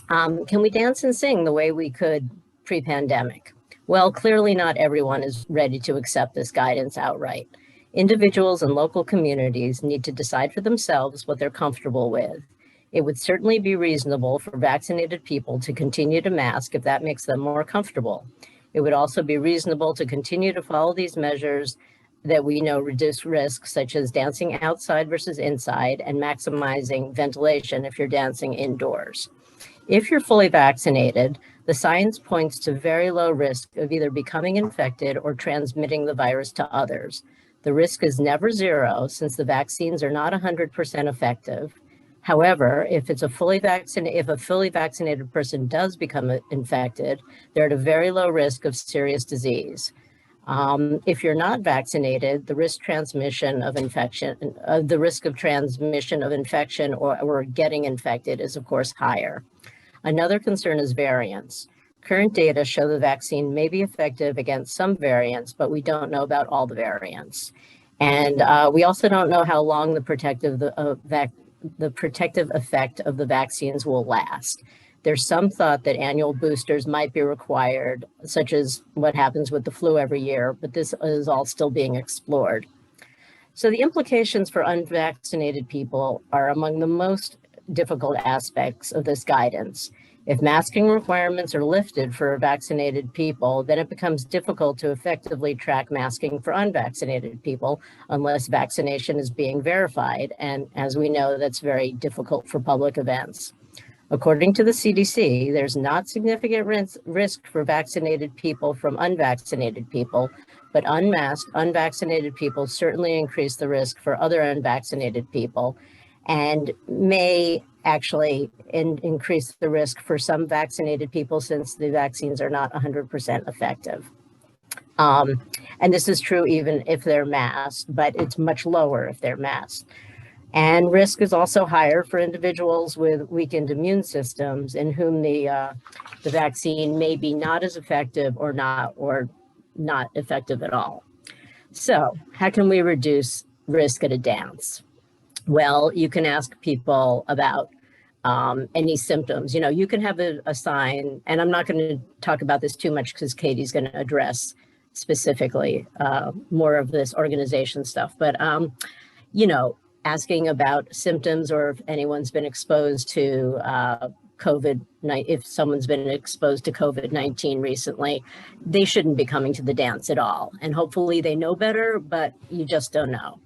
can we dance and sing the way we could pre-pandemic? Well, clearly not everyone is ready to accept this guidance outright. Individuals and local communities need to decide for themselves what they're comfortable with. It would certainly be reasonable for vaccinated people to continue to mask if that makes them more comfortable. It would also be reasonable to continue to follow these measures that we know reduce risks, such as dancing outside versus inside and maximizing ventilation if you're dancing indoors. If you're fully vaccinated, the science points to very low risk of either becoming infected or transmitting the virus to others. The risk is never zero since the vaccines are not 100% effective. However, if a fully vaccinated person does become infected, they're at a very low risk of serious disease. If you're not vaccinated, the risk of transmission of infection or getting infected is of course higher. Another concern is variants. Current data show the vaccine may be effective against some variants, but we don't know about all the variants. And we also don't know how long the protective effect of the vaccines will last. There's some thought that annual boosters might be required, such as what happens with the flu every year, but this is all still being explored. So the implications for unvaccinated people are among the most difficult aspects of this guidance. If masking requirements are lifted for vaccinated people, then it becomes difficult to effectively track masking for unvaccinated people unless vaccination is being verified. And as we know, that's very difficult for public events. According to the CDC, there's not significant risk for vaccinated people from unvaccinated people, but unmasked, unvaccinated people certainly increase the risk for other unvaccinated people and may actually increase the risk for some vaccinated people since the vaccines are not 100% effective. And this is true even if they're masked, but it's much lower if they're masked. And risk is also higher for individuals with weakened immune systems in whom the vaccine may be not as effective or not effective at all. So how can we reduce risk at a dance? Well, you can ask people about any symptoms. You know, you can have a sign, and I'm not going to talk about this too much because Katie's going to address specifically more of this organization stuff. But, you know, asking about symptoms or if anyone's been exposed to if someone's been exposed to COVID-19 recently, they shouldn't be coming to the dance at all. And hopefully they know better, but you just don't know.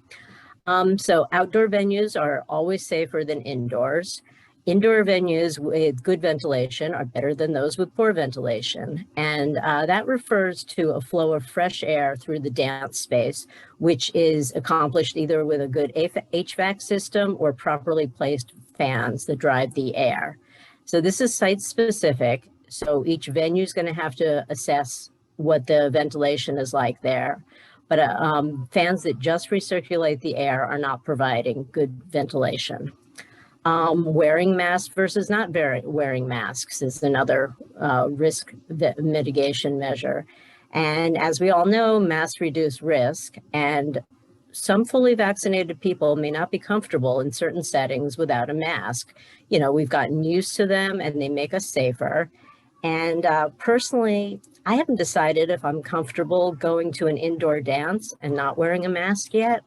So outdoor venues are always safer than indoors. Indoor venues with good ventilation are better than those with poor ventilation. And that refers to a flow of fresh air through the dance space, which is accomplished either with a good HVAC system or properly placed fans that drive the air. So this is site specific. So each venue is going to have to assess what the ventilation is like there. But fans that just recirculate the air are not providing good ventilation. Wearing masks versus not wearing masks is another risk mitigation measure. And as we all know, masks reduce risk, and some fully vaccinated people may not be comfortable in certain settings without a mask. You know, we've gotten used to them and they make us safer. And personally, I haven't decided if I'm comfortable going to an indoor dance and not wearing a mask yet,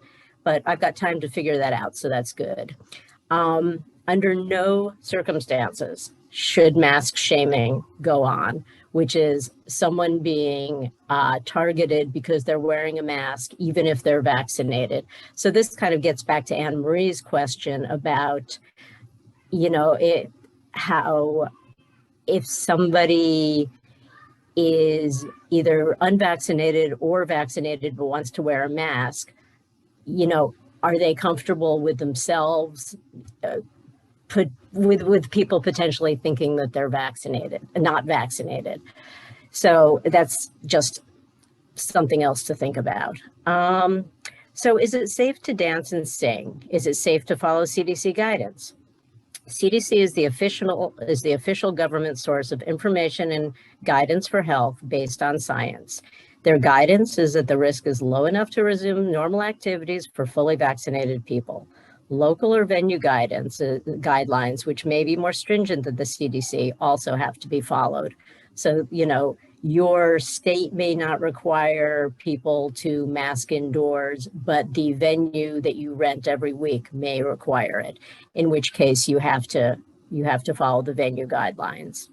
but I've got time to figure that out, so that's good. Under no circumstances should mask shaming go on, which is someone being targeted because they're wearing a mask, even if they're vaccinated. So this kind of gets back to Anne Marie's question about, you know, if somebody is either unvaccinated or vaccinated but wants to wear a mask, you know, are they comfortable with themselves, with people potentially thinking that they're vaccinated and not vaccinated? So that's just something else to think about. So is it safe to dance and sing? Is it safe to follow CDC guidance? CDC is the official government source of information and guidance for health based on science. Their guidance is that the risk is low enough to resume normal activities for fully vaccinated people. Local or venue guidelines, which may be more stringent than the CDC, also have to be followed. So, you know, your state may not require people to mask indoors, but the venue that you rent every week may require it, in which case you have to follow the venue guidelines.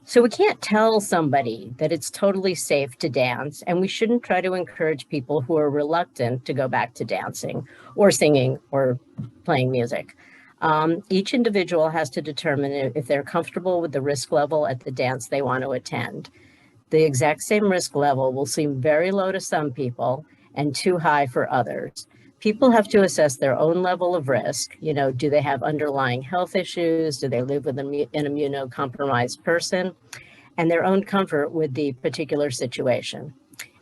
So we can't tell somebody that it's totally safe to dance, and we shouldn't try to encourage people who are reluctant to go back to dancing or singing or playing music. Each individual has to determine if they're comfortable with the risk level at the dance they want to attend. The exact same risk level will seem very low to some people and too high for others. People have to assess their own level of risk. You know, do they have underlying health issues? Do they live with an immunocompromised person? And their own comfort with the particular situation.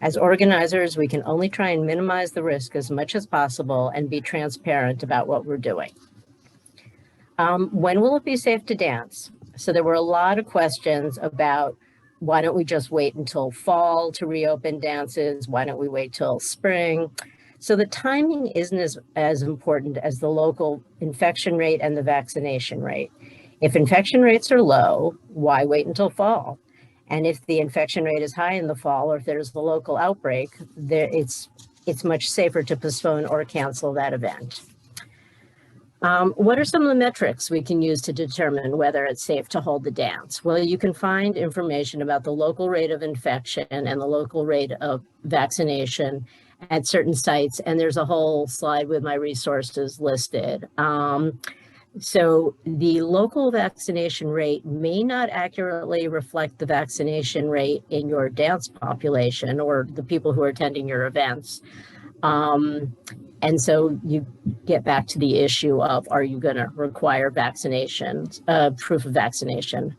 As organizers, we can only try and minimize the risk as much as possible and be transparent about what we're doing. When will it be safe to dance? So there were a lot of questions about why don't we just wait until fall to reopen dances? Why don't we wait till spring? So the timing isn't as important as the local infection rate and the vaccination rate. If infection rates are low, why wait until fall? And if the infection rate is high in the fall, or if there's a local outbreak, it's much safer to postpone or cancel that event. What are some of the metrics we can use to determine whether it's safe to hold the dance? Well, you can find information about the local rate of infection and the local rate of vaccination at certain sites, and there's a whole slide with my resources listed. So the local vaccination rate may not accurately reflect the vaccination rate in your dance population or the people who are attending your events. And so you get back to the issue of, are you going to require vaccinations, proof of vaccination?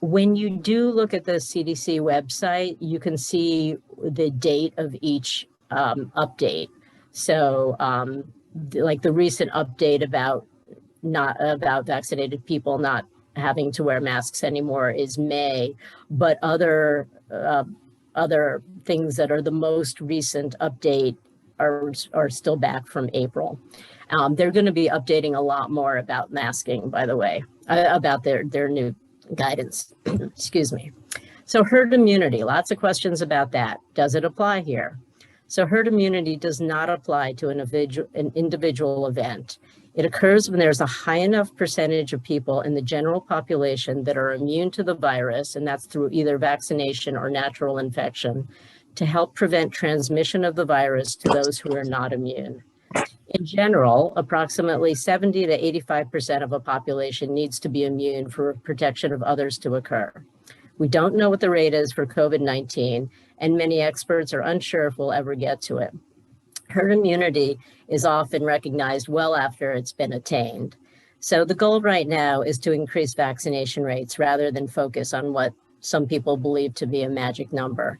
When you do look at the CDC website, you can see the date of each update. So like the recent update about vaccinated people not having to wear masks anymore is May, but other things that are the most recent update are still back from April. They're going to be updating a lot more about masking, by the way, about their new guidance. Excuse me. So herd immunity, lots of questions about that. Does it apply here? So herd immunity does not apply to an individual event. It occurs when there's a high enough percentage of people in the general population that are immune to the virus, and that's through either vaccination or natural infection, to help prevent transmission of the virus to those who are not immune. In general, approximately 70 to 85% of a population needs to be immune for protection of others to occur. We don't know what the rate is for COVID-19, and many experts are unsure if we'll ever get to it. Herd immunity is often recognized well after it's been attained. So the goal right now is to increase vaccination rates rather than focus on what some people believe to be a magic number.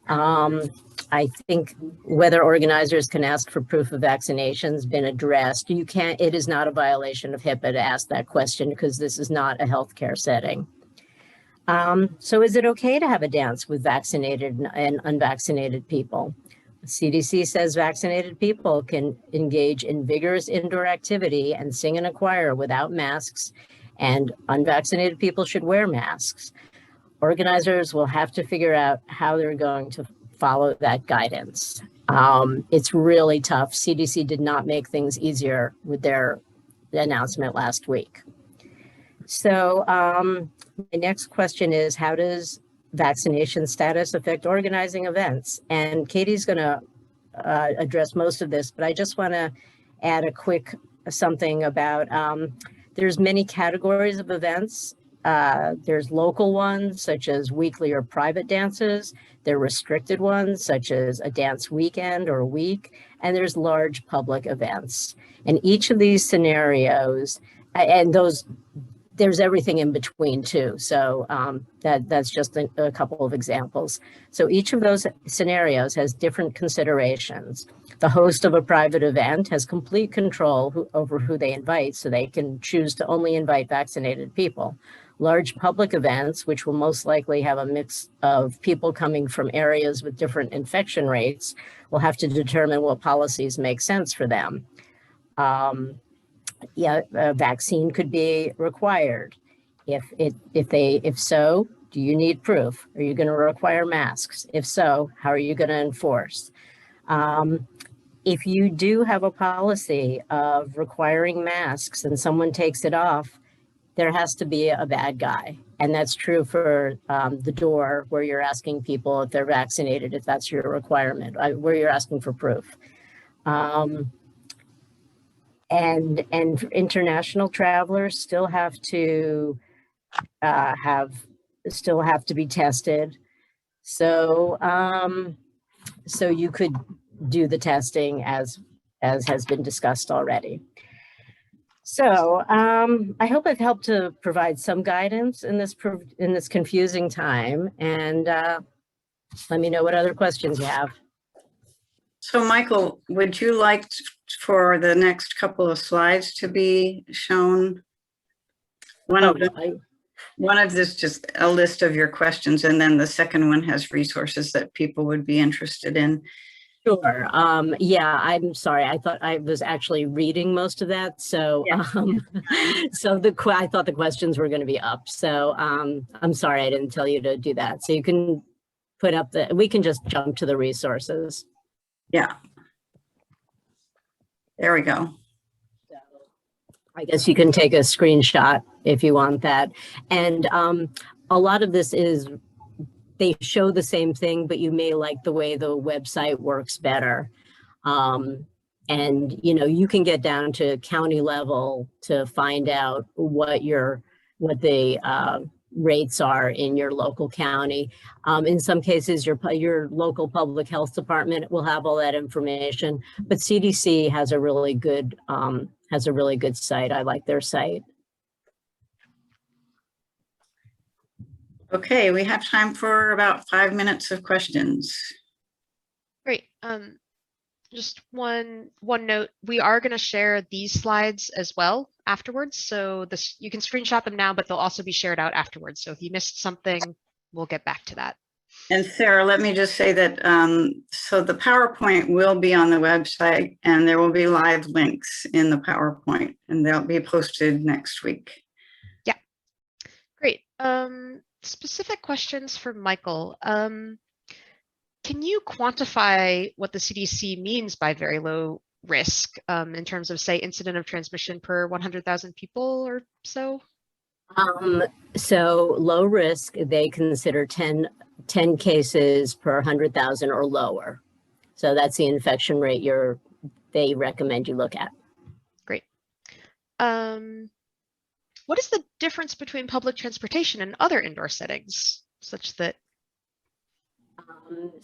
I think whether organizers can ask for proof of vaccination has been addressed. It is not a violation of HIPAA to ask that question because this is not a healthcare setting. So is it okay to have a dance with vaccinated and unvaccinated people? CDC says vaccinated people can engage in vigorous indoor activity and sing in a choir without masks, and unvaccinated people should wear masks. Organizers will have to figure out how they're going to follow that guidance. It's really tough. CDC did not make things easier with their announcement last week. So my next question is, how does vaccination status affect organizing events? And Katie's going to address most of this, but I just want to add a quick something about there's many categories of events. There's local ones, such as weekly or private dances. There are restricted ones, such as a dance weekend or a week. And there's large public events. And each of these scenarios, and there's everything in between too. So that's just a couple of examples. So each of those scenarios has different considerations. The host of a private event has complete control over who they invite, so they can choose to only invite vaccinated people. Large public events, which will most likely have a mix of people coming from areas with different infection rates, will have to determine what policies make sense for them. A vaccine could be required. If so, do you need proof? Are you going to require masks? If so, how are you going to enforce? If you do have a policy of requiring masks and someone takes it off, there has to be a bad guy. And that's true for the door where you're asking people if they're vaccinated, if that's your requirement, where you're asking for proof. And international travelers still have to be tested. So so you could do the testing as has been discussed already. So I hope I've helped to provide some guidance in this confusing time, and let me know what other questions you have. So Michael, would you like for the next couple of slides to be shown? One of this just a list of your questions, and then the second one has resources that people would be interested in. Sure. Yeah, I'm sorry. I thought I was actually reading most of that. So, Yeah. I thought the questions were going to be up. So, I'm sorry I didn't tell you to do that. So you can put up we can just jump to the resources. Yeah. There we go. So I guess you can take a screenshot if you want that. And a lot of this is, they show the same thing, but you may like the way the website works better. And you can get down to county level to find out what the rates are in your local county. In some cases, your local public health department will have all that information, but CDC has a really good site. I like their site. Okay, we have time for about 5 minutes of questions. Great. Just one note, we are going to share these slides as well afterwards. So you can screenshot them now, but they'll also be shared out afterwards. So if you missed something, we'll get back to that. And Sarah, let me just say that, so the PowerPoint will be on the website, and there will be live links in the PowerPoint, and they'll be posted next week. Yeah, great. Specific questions for Michael. Can you quantify what the CDC means by very low risk in terms of, say, incident of transmission per 100,000 people or so? So low risk, they consider 10 cases per 100,000 or lower. So that's the infection rate they recommend you look at. Great. What is the difference between public transportation and other indoor settings, such that?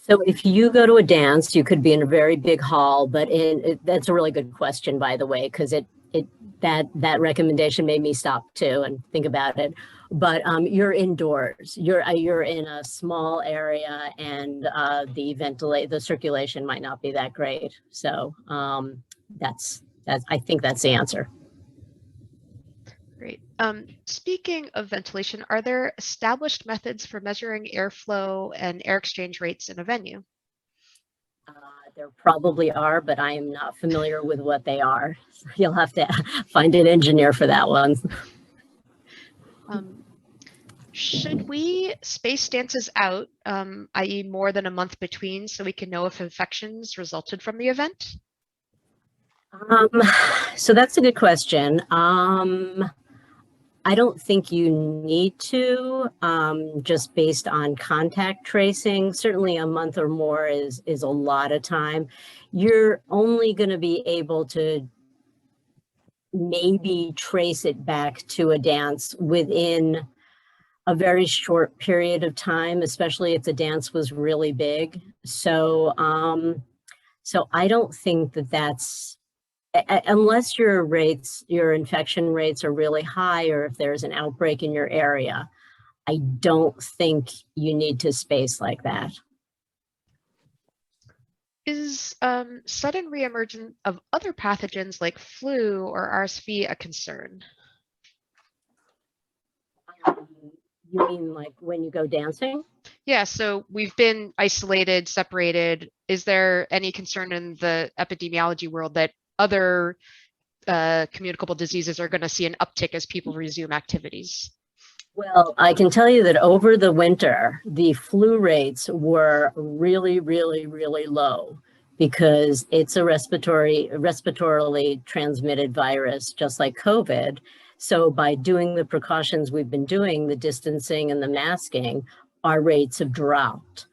So if you go to a dance, you could be in a very big hall, but that's a really good question, by the way, because that recommendation made me stop too and think about it. But you're indoors, you're in a small area, and the circulation might not be that great. So I think that's the answer. Great. Speaking of ventilation, are there established methods for measuring airflow and air exchange rates in a venue? There probably are, but I am not familiar with what they are. So you'll have to find an engineer for that one. Should we space dances out, i.e. more than a month between, so we can know if infections resulted from the event? So that's a good question. I don't think you need to, just based on contact tracing. Certainly a month or more is a lot of time. You're only going to be able to maybe trace it back to a dance within a very short period of time, especially if the dance was really big. So, so I don't think that's, unless your infection rates are really high, or if there's an outbreak in your area, I don't think you need to space like that. Is sudden reemergence of other pathogens like flu or RSV a concern? You mean like when you go dancing? Yeah, so we've been isolated, separated. Is there any concern in the epidemiology world that other communicable diseases are going to see an uptick as people resume activities? Well, I can tell you that over the winter, the flu rates were really, really, really low, because it's a respiratorily transmitted virus, just like COVID. So by doing the precautions we've been doing, the distancing and the masking, our rates have dropped.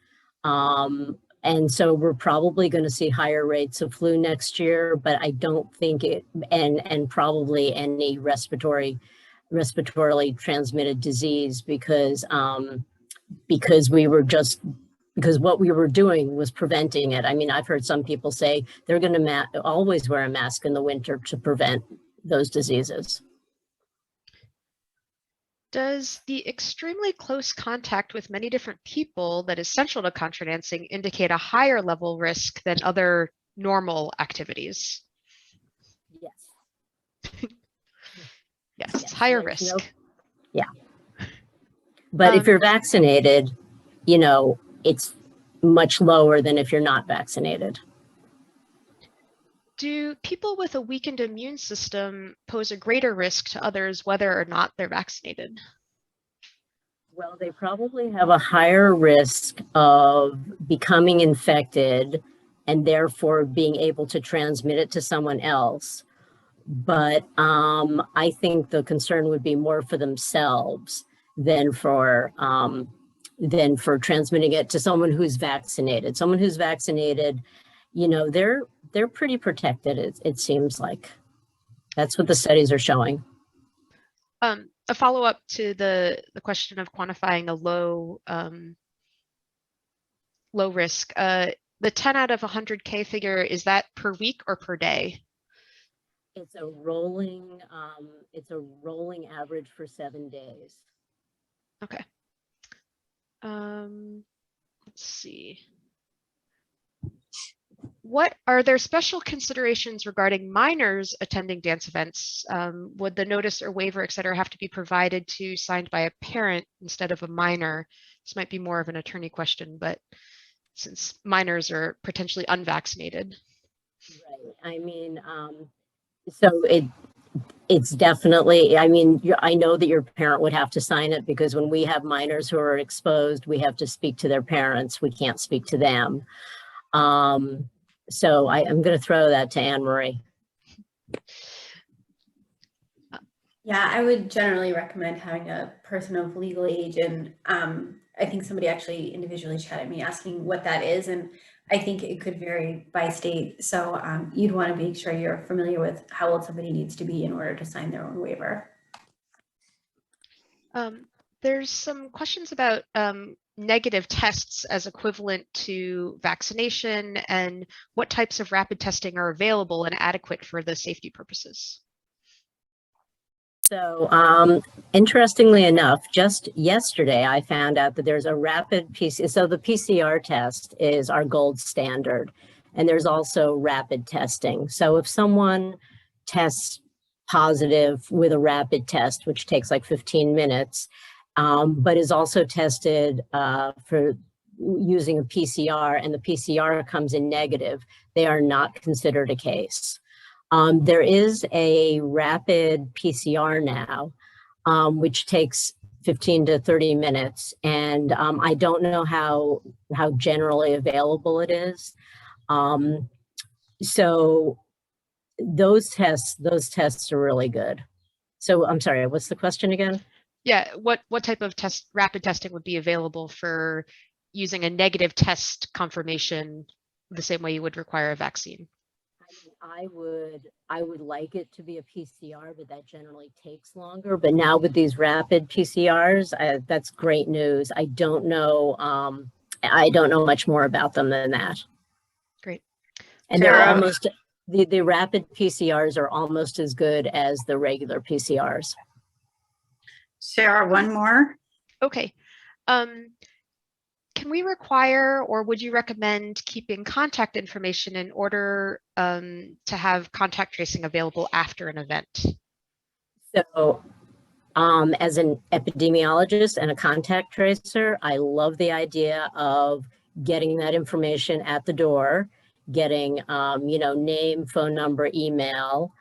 And so we're probably going to see higher rates of flu next year, but I don't think and probably any respiratorily transmitted disease because what we were doing was preventing it. I mean, I've heard some people say they're going to always wear a mask in the winter to prevent those diseases. Does the extremely close contact with many different people that is central to contradancing indicate a higher level risk than other normal activities? Yes. Yes, it's higher risk. Yeah. But if you're vaccinated, you know, it's much lower than if you're not vaccinated. Do people with a weakened immune system pose a greater risk to others whether or not they're vaccinated? Well, they probably have a higher risk of becoming infected and therefore being able to transmit it to someone else. But I think the concern would be more for themselves than for transmitting it to someone who's vaccinated. Someone who's vaccinated, you know, they're pretty protected. It seems like that's what the studies are showing. A follow-up to the question of quantifying a low risk. The 10 out of 100K figure, is that per week or per day? It's a rolling average for 7 days. Okay. Let's see. What are there special considerations regarding minors attending dance events? Would the notice or waiver, et cetera, have to be provided to signed by a parent instead of a minor? This might be more of an attorney question, but since minors are potentially unvaccinated. Right. I mean, so it's definitely, I mean, I know that your parent would have to sign it because when we have minors who are exposed, we have to speak to their parents. We can't speak to them. So I'm going to throw that to Anne Marie. Yeah, I would generally recommend having a person of legal age, and I think somebody actually individually chatted me asking what that is, and I think it could vary by state. So you'd want to make sure you're familiar with how old somebody needs to be in order to sign their own waiver. There's some questions about negative tests as equivalent to vaccination and what types of rapid testing are available and adequate for the safety purposes. So interestingly enough, just yesterday, I found out that there's a rapid PCR. So the PCR test is our gold standard, and there's also rapid testing. So if someone tests positive with a rapid test, which takes like 15 minutes, but is also tested for using a PCR, and the PCR comes in negative, they are not considered a case. There is a rapid PCR now, which takes 15 to 30 minutes, and I don't know how generally available it is. So those tests are really good. So I'm sorry, what's the question again? Yeah, what type of rapid testing would be available for using a negative test confirmation the same way you would require a vaccine? I would like it to be a PCR, but that generally takes longer. But now with these rapid PCRs, that's great news. I don't know much more about them than that. Great. And they're almost, the rapid PCRs are almost as good as the regular PCRs. Sarah, one more. Okay. Can we require, or would you recommend keeping contact information in order to have contact tracing available after an event? So as an epidemiologist and a contact tracer, I love the idea of getting that information at the door, getting, name, phone number, email.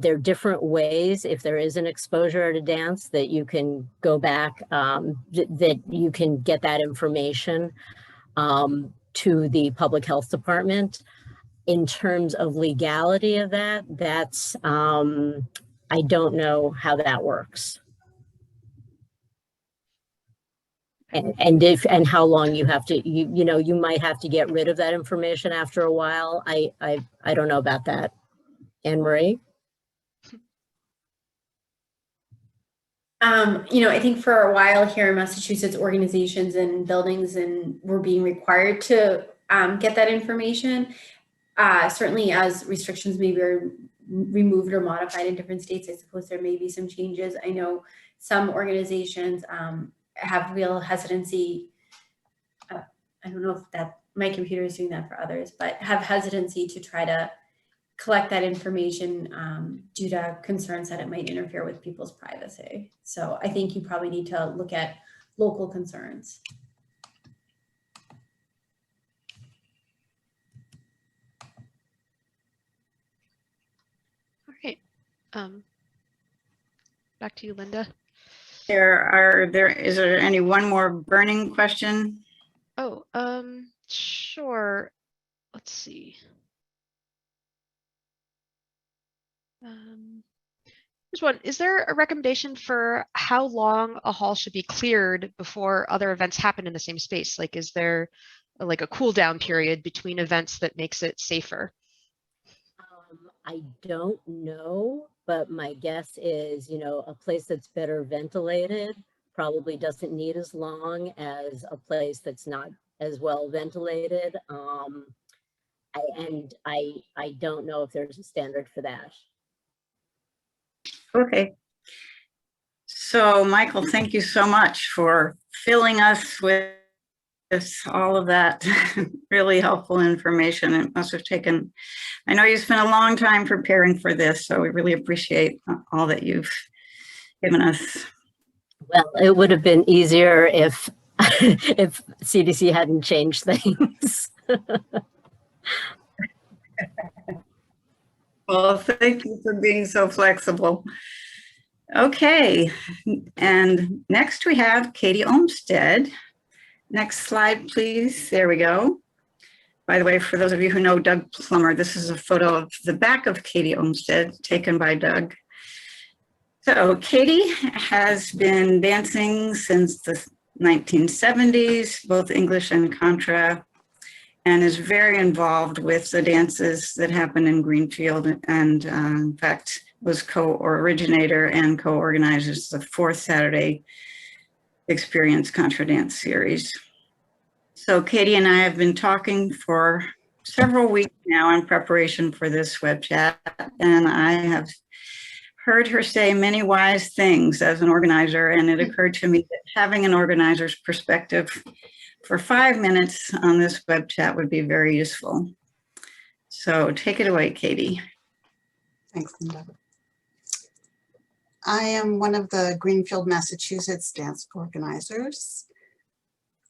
There are different ways, if there is an exposure at a dance, that you can go back, that you can get that information to the public health department. In terms of legality of that, that's I don't know how that works. And how long you have to, you might have to get rid of that information after a while. I don't know about that. Anne Marie? I think for a while here in Massachusetts, organizations and buildings were being required to get that information. Certainly as restrictions maybe are removed or modified in different states, I suppose there may be some changes. I know some organizations have real hesitancy. I don't know if my computer is doing that for others, but have hesitancy to try to collect that information due to concerns that it might interfere with people's privacy. So I think you probably need to look at local concerns. All right. Back to you, Linda. Is there any one more burning question? Oh, sure. Let's see. Here's one. Is there a recommendation for how long a hall should be cleared before other events happen in the same space? Like, is there like a cool down period between events that makes it safer? I don't know, but my guess is, a place that's better ventilated probably doesn't need as long as a place that's not as well ventilated. I don't know if there's a standard for that. Okay. So Michael, thank you so much for filling us with all of that really helpful information. It must have taken, I know you spent a long time preparing for this, so we really appreciate all that you've given us. Well, it would have been easier if if CDC hadn't changed things. Well, thank you for being so flexible. Okay, and next we have Katie Olmstead. Next slide, please. There we go. By the way, for those of you who know Doug Plummer, this is a photo of the back of Katie Olmstead taken by Doug. So Katie has been dancing since the 1970s, both English and Contra, and is very involved with the dances that happen in Greenfield, and in fact was co-originator and co-organizes the fourth Saturday Experience Contra Dance series. So Katie and I have been talking for several weeks now in preparation for this web chat, and I have heard her say many wise things as an organizer, and it occurred to me that having an organizer's perspective for 5 minutes on this web chat would be very useful. So take it away, Katie. Thanks, Linda. I am one of the Greenfield, Massachusetts dance organizers.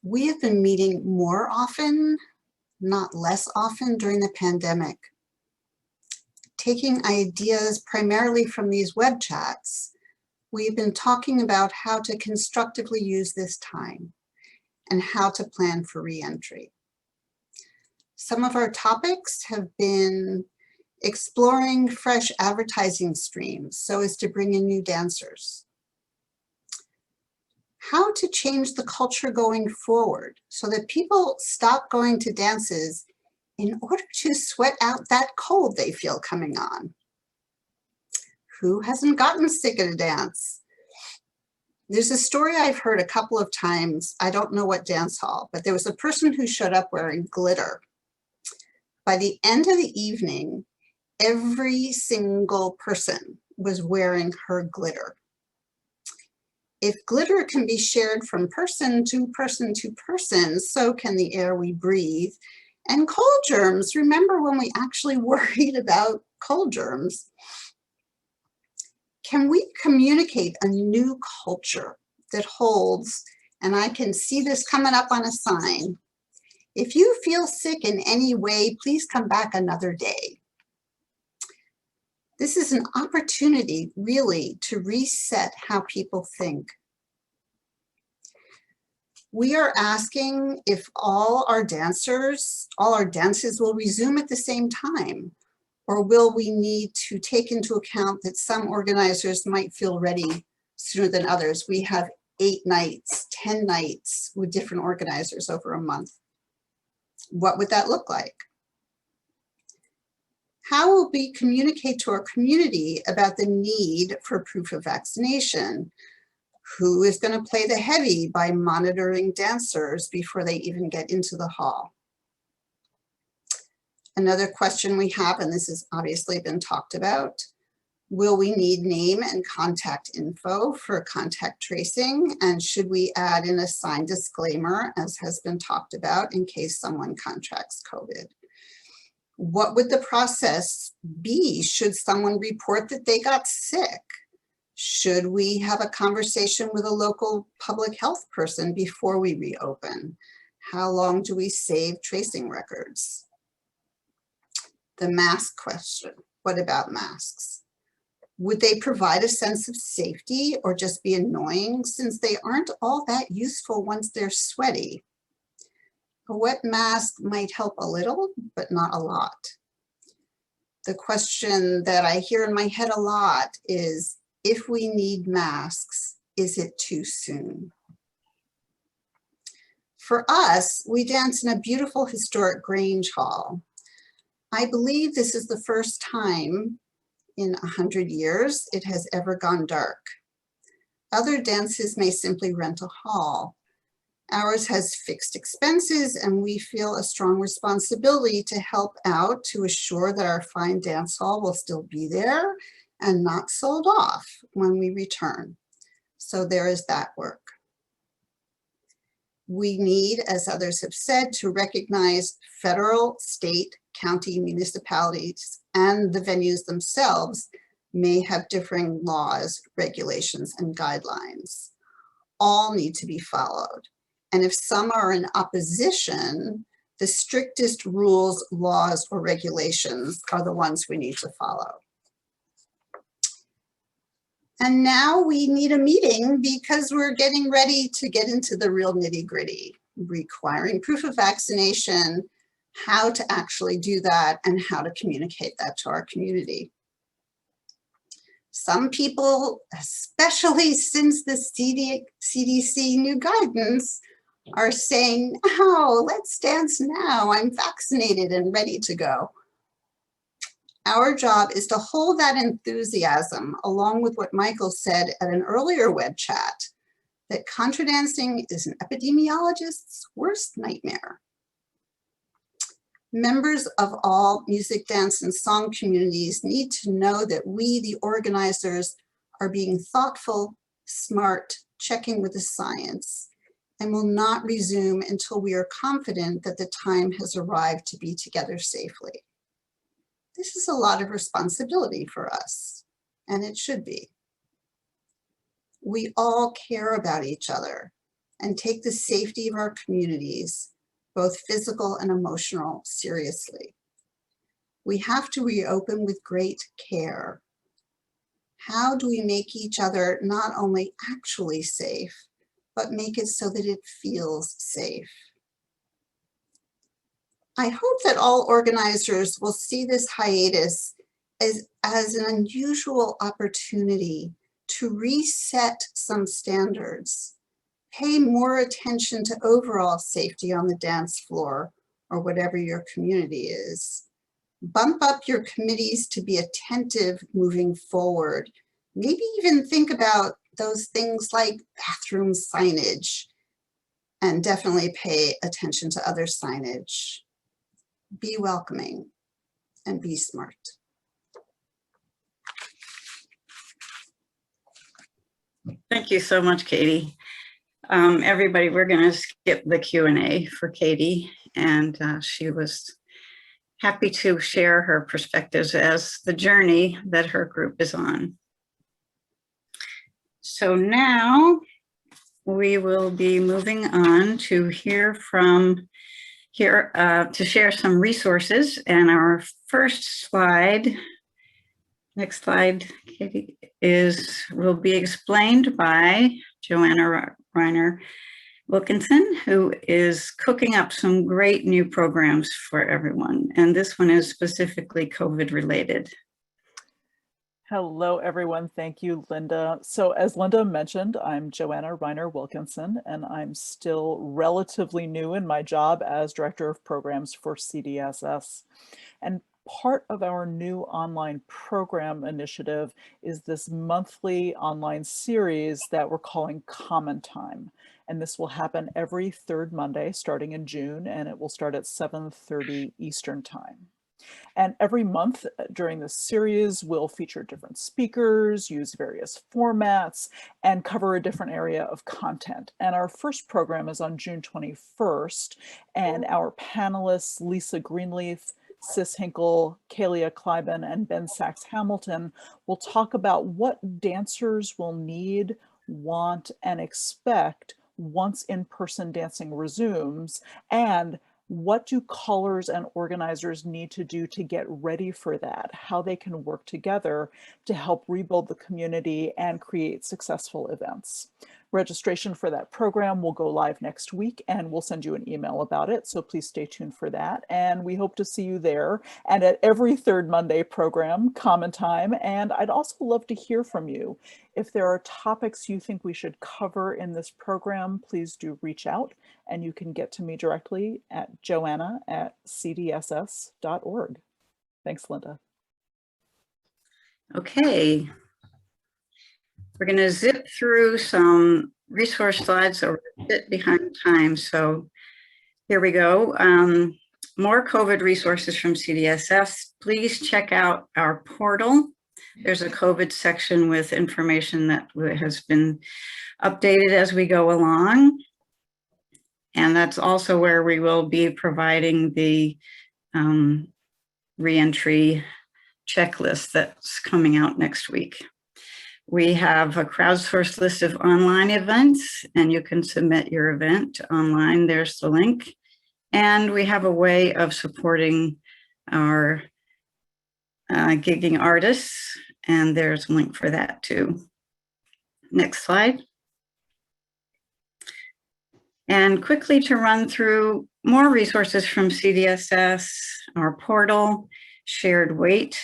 We have been meeting more often, not less often, during the pandemic. Taking ideas primarily from these web chats, we've been talking about how to constructively use this time and how to plan for reentry. Some of our topics have been exploring fresh advertising streams so as to bring in new dancers. How to change the culture going forward so that people stop going to dances in order to sweat out that cold they feel coming on. Who hasn't gotten sick at a dance? There's a story I've heard a couple of times. I don't know what dance hall, but there was a person who showed up wearing glitter. By the end of the evening, every single person was wearing her glitter. If glitter can be shared from person to person to person, so can the air we breathe. And cold germs, remember when we actually worried about cold germs? Can we communicate a new culture that holds, and I can see this coming up on a sign, if you feel sick in any way, please come back another day. This is an opportunity really to reset how people think. We are asking if all our dances will resume at the same time, Or will we need to take into account that some organizers might feel ready sooner than others? We have 8 nights, 10 nights with different organizers over a month. What would that look like? How will we communicate to our community about the need for proof of vaccination? Who is going to play the heavy by monitoring dancers before they even get into the hall? Another question we have, and this has obviously been talked about, will we need name and contact info for contact tracing? And should we add in a signed disclaimer, as has been talked about, in case someone contracts COVID? What would the process be should someone report that they got sick? Should we have a conversation with a local public health person before we reopen? How long do we save tracing records? The mask question. What about masks? Would they provide a sense of safety or just be annoying, since they aren't all that useful once they're sweaty? A wet mask might help a little, but not a lot. The question that I hear in my head a lot is, if we need masks, is it too soon? For us, we dance in a beautiful historic Grange Hall. I believe this is the first time in 100 years it has ever gone dark. Other dances may simply rent a hall. Ours has fixed expenses, and we feel a strong responsibility to help out to assure that our fine dance hall will still be there and not sold off when we return. So there is that work. We need, as others have said, to recognize federal, state, county, municipalities, and the venues themselves may have differing laws, regulations, and guidelines. All need to be followed. And if some are in opposition, the strictest rules, laws, or regulations are the ones we need to follow. And now we need a meeting because we're getting ready to get into the real nitty-gritty, requiring proof of vaccination, how to actually do that, and how to communicate that to our community. Some people, especially since the CDC new guidance, are saying, oh, let's dance now. I'm vaccinated and ready to go. Our job is to hold that enthusiasm, along with what Michael said at an earlier web chat, that contra dancing is an epidemiologist's worst nightmare. Members of all music, dance, and song communities need to know that we, the organizers, are being thoughtful, smart, checking with the science, and will not resume until we are confident that the time has arrived to be together safely. This is a lot of responsibility for us, and it should be. We all care about each other and take the safety of our communities, both physical and emotional, seriously. We have to reopen with great care. How do we make each other not only actually safe, but make it so that it feels safe? I hope that all organizers will see this hiatus as an unusual opportunity to reset some standards, pay more attention to overall safety on the dance floor or whatever your community is. Bump up your committees to be attentive moving forward. Maybe even think about those things like bathroom signage, and definitely pay attention to other signage. Be welcoming and be smart. Thank you so much, Katie. Everybody, we're going to skip the Q&A for Katie, and she was happy to share her perspectives as the journey that her group is on. So now we will be moving on to hear from to share some resources. And our first slide, next slide, Katie, will be explained by Joanna Reiner. Wilkinson, who is cooking up some great new programs for everyone. And this one is specifically COVID related. Hello, everyone. Thank you, Linda. So as Linda mentioned, I'm Joanna Reiner Wilkinson, and I'm still relatively new in my job as Director of Programs for CDSS. And part of our new online program initiative is this monthly online series that we're calling Common Time. And this will happen every third Monday starting in June, and it will start at 7:30 Eastern Time. And every month during this series, we'll feature different speakers, use various formats, and cover a different area of content. And our first program is on June 21st, and our panelists, Lisa Greenleaf, Sis Hinkle, Kalia Kleiben, and Ben Sachs-Hamilton will talk about what dancers will need, want, and expect once in-person dancing resumes, and what do callers and organizers need to do to get ready for that, how they can work together to help rebuild the community and create successful events. Registration for that program will go live next week, and we'll send you an email about it, so please stay tuned for that. And we hope to see you there and at every third Monday program, Common Time. And I'd also love to hear from you. If there are topics you think we should cover in this program, please do reach out, and you can get to me directly at joanna@cdss.org. Thanks, Linda. Okay. We're going to zip through some resource slides that are a bit behind time. So here we go. More COVID resources from CDSS. Please check out our portal. There's a COVID section with information that has been updated as we go along. And that's also where we will be providing the reentry checklist that's coming out next week. We have a crowdsourced list of online events, and you can submit your event online. There's the link. And we have a way of supporting our gigging artists, and there's a link for that too. Next slide. And quickly to run through more resources from CDSS, our portal, Shared Wait,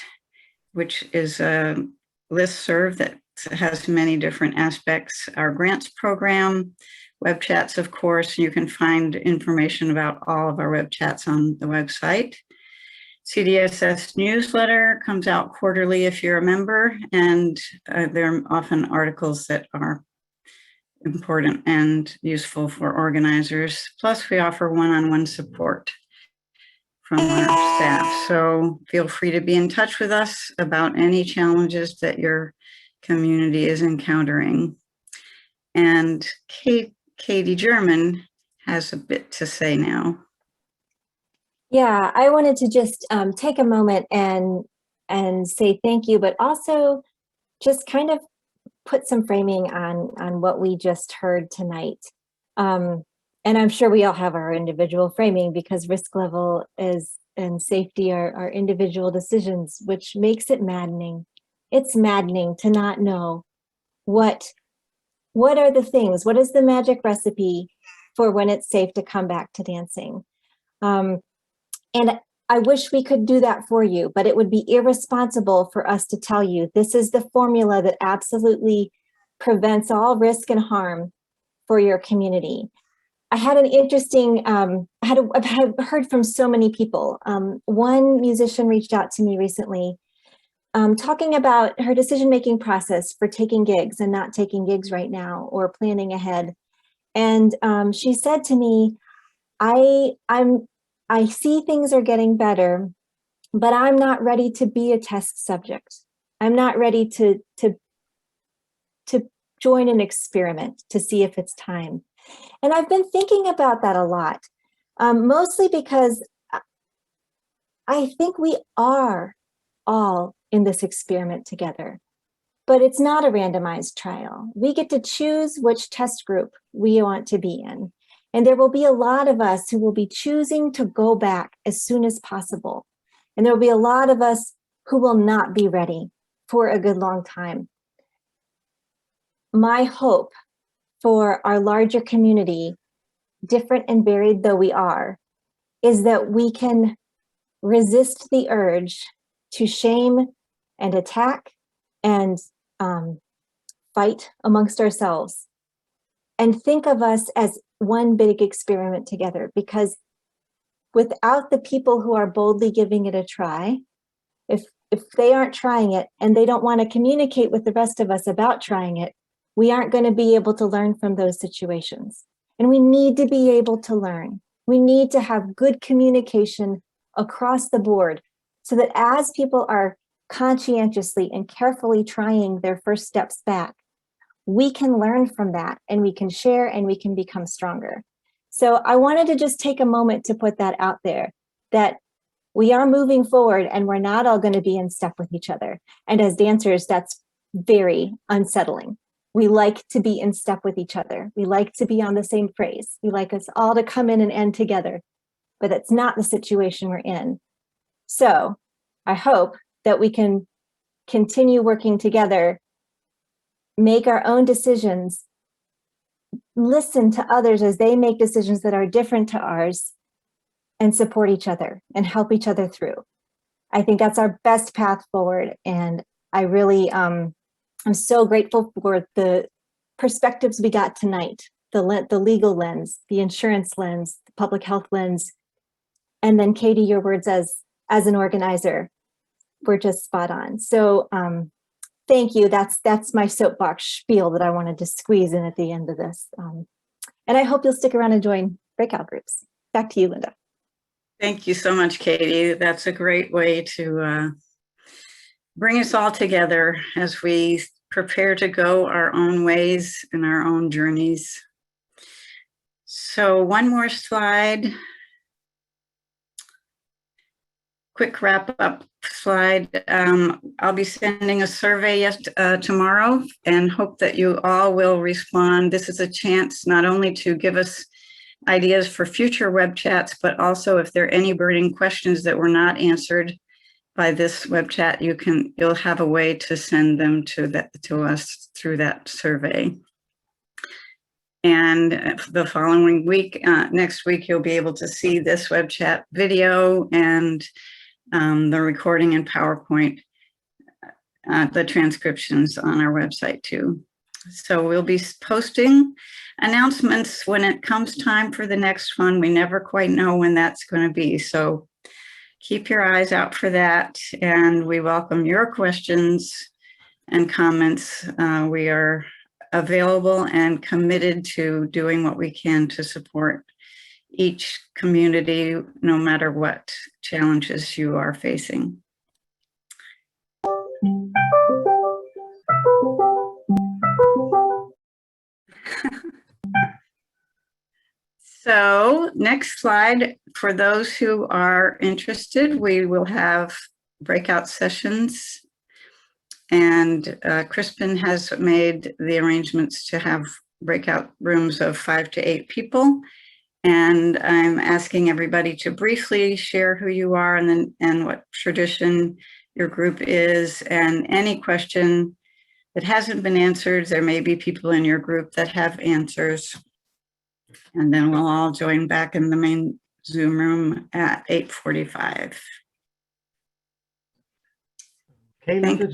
which is a listserv that has many different aspects, our grants program, web chats, of course. You can find information about all of our web chats on the website. CDSS newsletter comes out quarterly if you're a member, and there are often articles that are important and useful for organizers. Plus, we offer one-on-one support from our staff. So feel free to be in touch with us about any challenges that your community is encountering. And Katie German has a bit to say now. Yeah, I wanted to just take a moment and say thank you, but also just kind of put some framing on what we just heard tonight. And I'm sure we all have our individual framing, because risk level and safety are individual decisions, which makes it maddening. It's maddening to not know what are the things, what is the magic recipe for when it's safe to come back to dancing. And I wish we could do that for you, but it would be irresponsible for us to tell you this is the formula that absolutely prevents all risk and harm for your community. I had an interesting, I've heard from so many people. One musician reached out to me recently talking about her decision-making process for taking gigs and not taking gigs right now, or planning ahead. And she said to me, I see things are getting better, but I'm not ready to be a test subject. I'm not ready to join an experiment to see if it's time. And I've been thinking about that a lot, mostly because I think we are all in this experiment together, but it's not a randomized trial. We get to choose which test group we want to be in. And there will be a lot of us who will be choosing to go back as soon as possible. And there will be a lot of us who will not be ready for a good long time. My hope for our larger community different and varied though we are, is that we can resist the urge to shame and attack and fight amongst ourselves, and think of us as one big experiment together. Because without the people who are boldly giving it a try, if they aren't trying it and they don't want to communicate with the rest of us about trying it, we aren't going to be able to learn from those situations. And we need to be able to learn. We need to have good communication across the board, so that as people are conscientiously and carefully trying their first steps back, we can learn from that, and we can share, and we can become stronger. So I wanted to just take a moment to put that out there, that we are moving forward and we're not all going to be in step with each other. And as dancers, that's very unsettling. We like to be in step with each other. We like to be on the same phrase. We like us all to come in and end together, but that's not the situation we're in. So I hope that we can continue working together, make our own decisions, listen to others as they make decisions that are different to ours, and support each other and help each other through. I think that's our best path forward. And I really, I'm so grateful for the perspectives we got tonight, the legal lens, the insurance lens, the public health lens, and then Katie, your words as an organizer were just spot on. So thank you. That's my soapbox spiel that I wanted to squeeze in at the end of this. And I hope you'll stick around and join breakout groups. Back to you, Linda. Thank you so much, Katie. That's a great way to bring us all together as we prepare to go our own ways and our own journeys. So one more slide. Quick wrap up slide. I'll be sending a survey tomorrow, and hope that you all will respond. This is a chance not only to give us ideas for future web chats, but also if there are any burning questions that were not answered by this web chat, you'll have a way to send them to us through that survey. And the following week, next week, you'll be able to see this web chat video and the recording in PowerPoint, the transcriptions on our website too. So we'll be posting announcements when it comes time for the next one. We never quite know when that's going to be. So keep your eyes out for that. And we welcome your questions and comments. We are available and committed to doing what we can to support each community, no matter what challenges you are facing. So next slide, for those who are interested, we will have breakout sessions, and Crispin has made the arrangements to have breakout rooms of 5 to 8 people. And I'm asking everybody to briefly share who you are and what tradition your group is, and any question that hasn't been answered. There may be people in your group that have answers. And then we'll all join back in the main Zoom room at 8:45. Okay, Linda,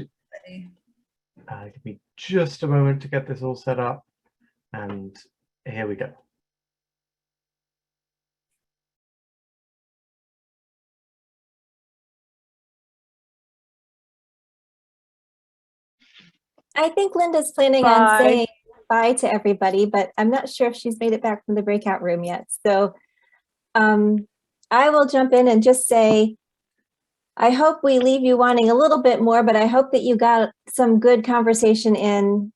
give me just a moment to get this all set up, and here we go. I think Linda's planning on saying bye to everybody, but I'm not sure if she's made it back from the breakout room yet. So I will jump in and just say, I hope we leave you wanting a little bit more, but I hope that you got some good conversation in.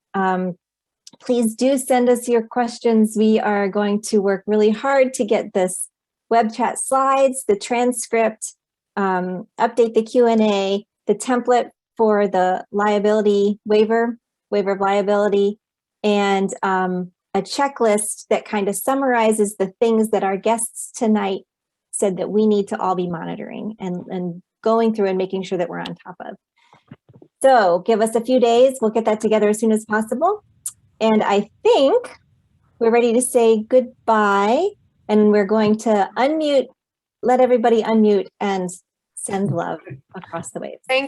Please do send us your questions. We are going to work really hard to get this web chat slides, the transcript, update the Q&A, the template for the liability waiver of liability, and a checklist that kind of summarizes the things that our guests tonight said that we need to all be monitoring and going through and making sure that we're on top of. So give us a few days. We'll get that together as soon as possible. And I think we're ready to say goodbye. And we're going to unmute, let everybody unmute and send love across the waves. Thank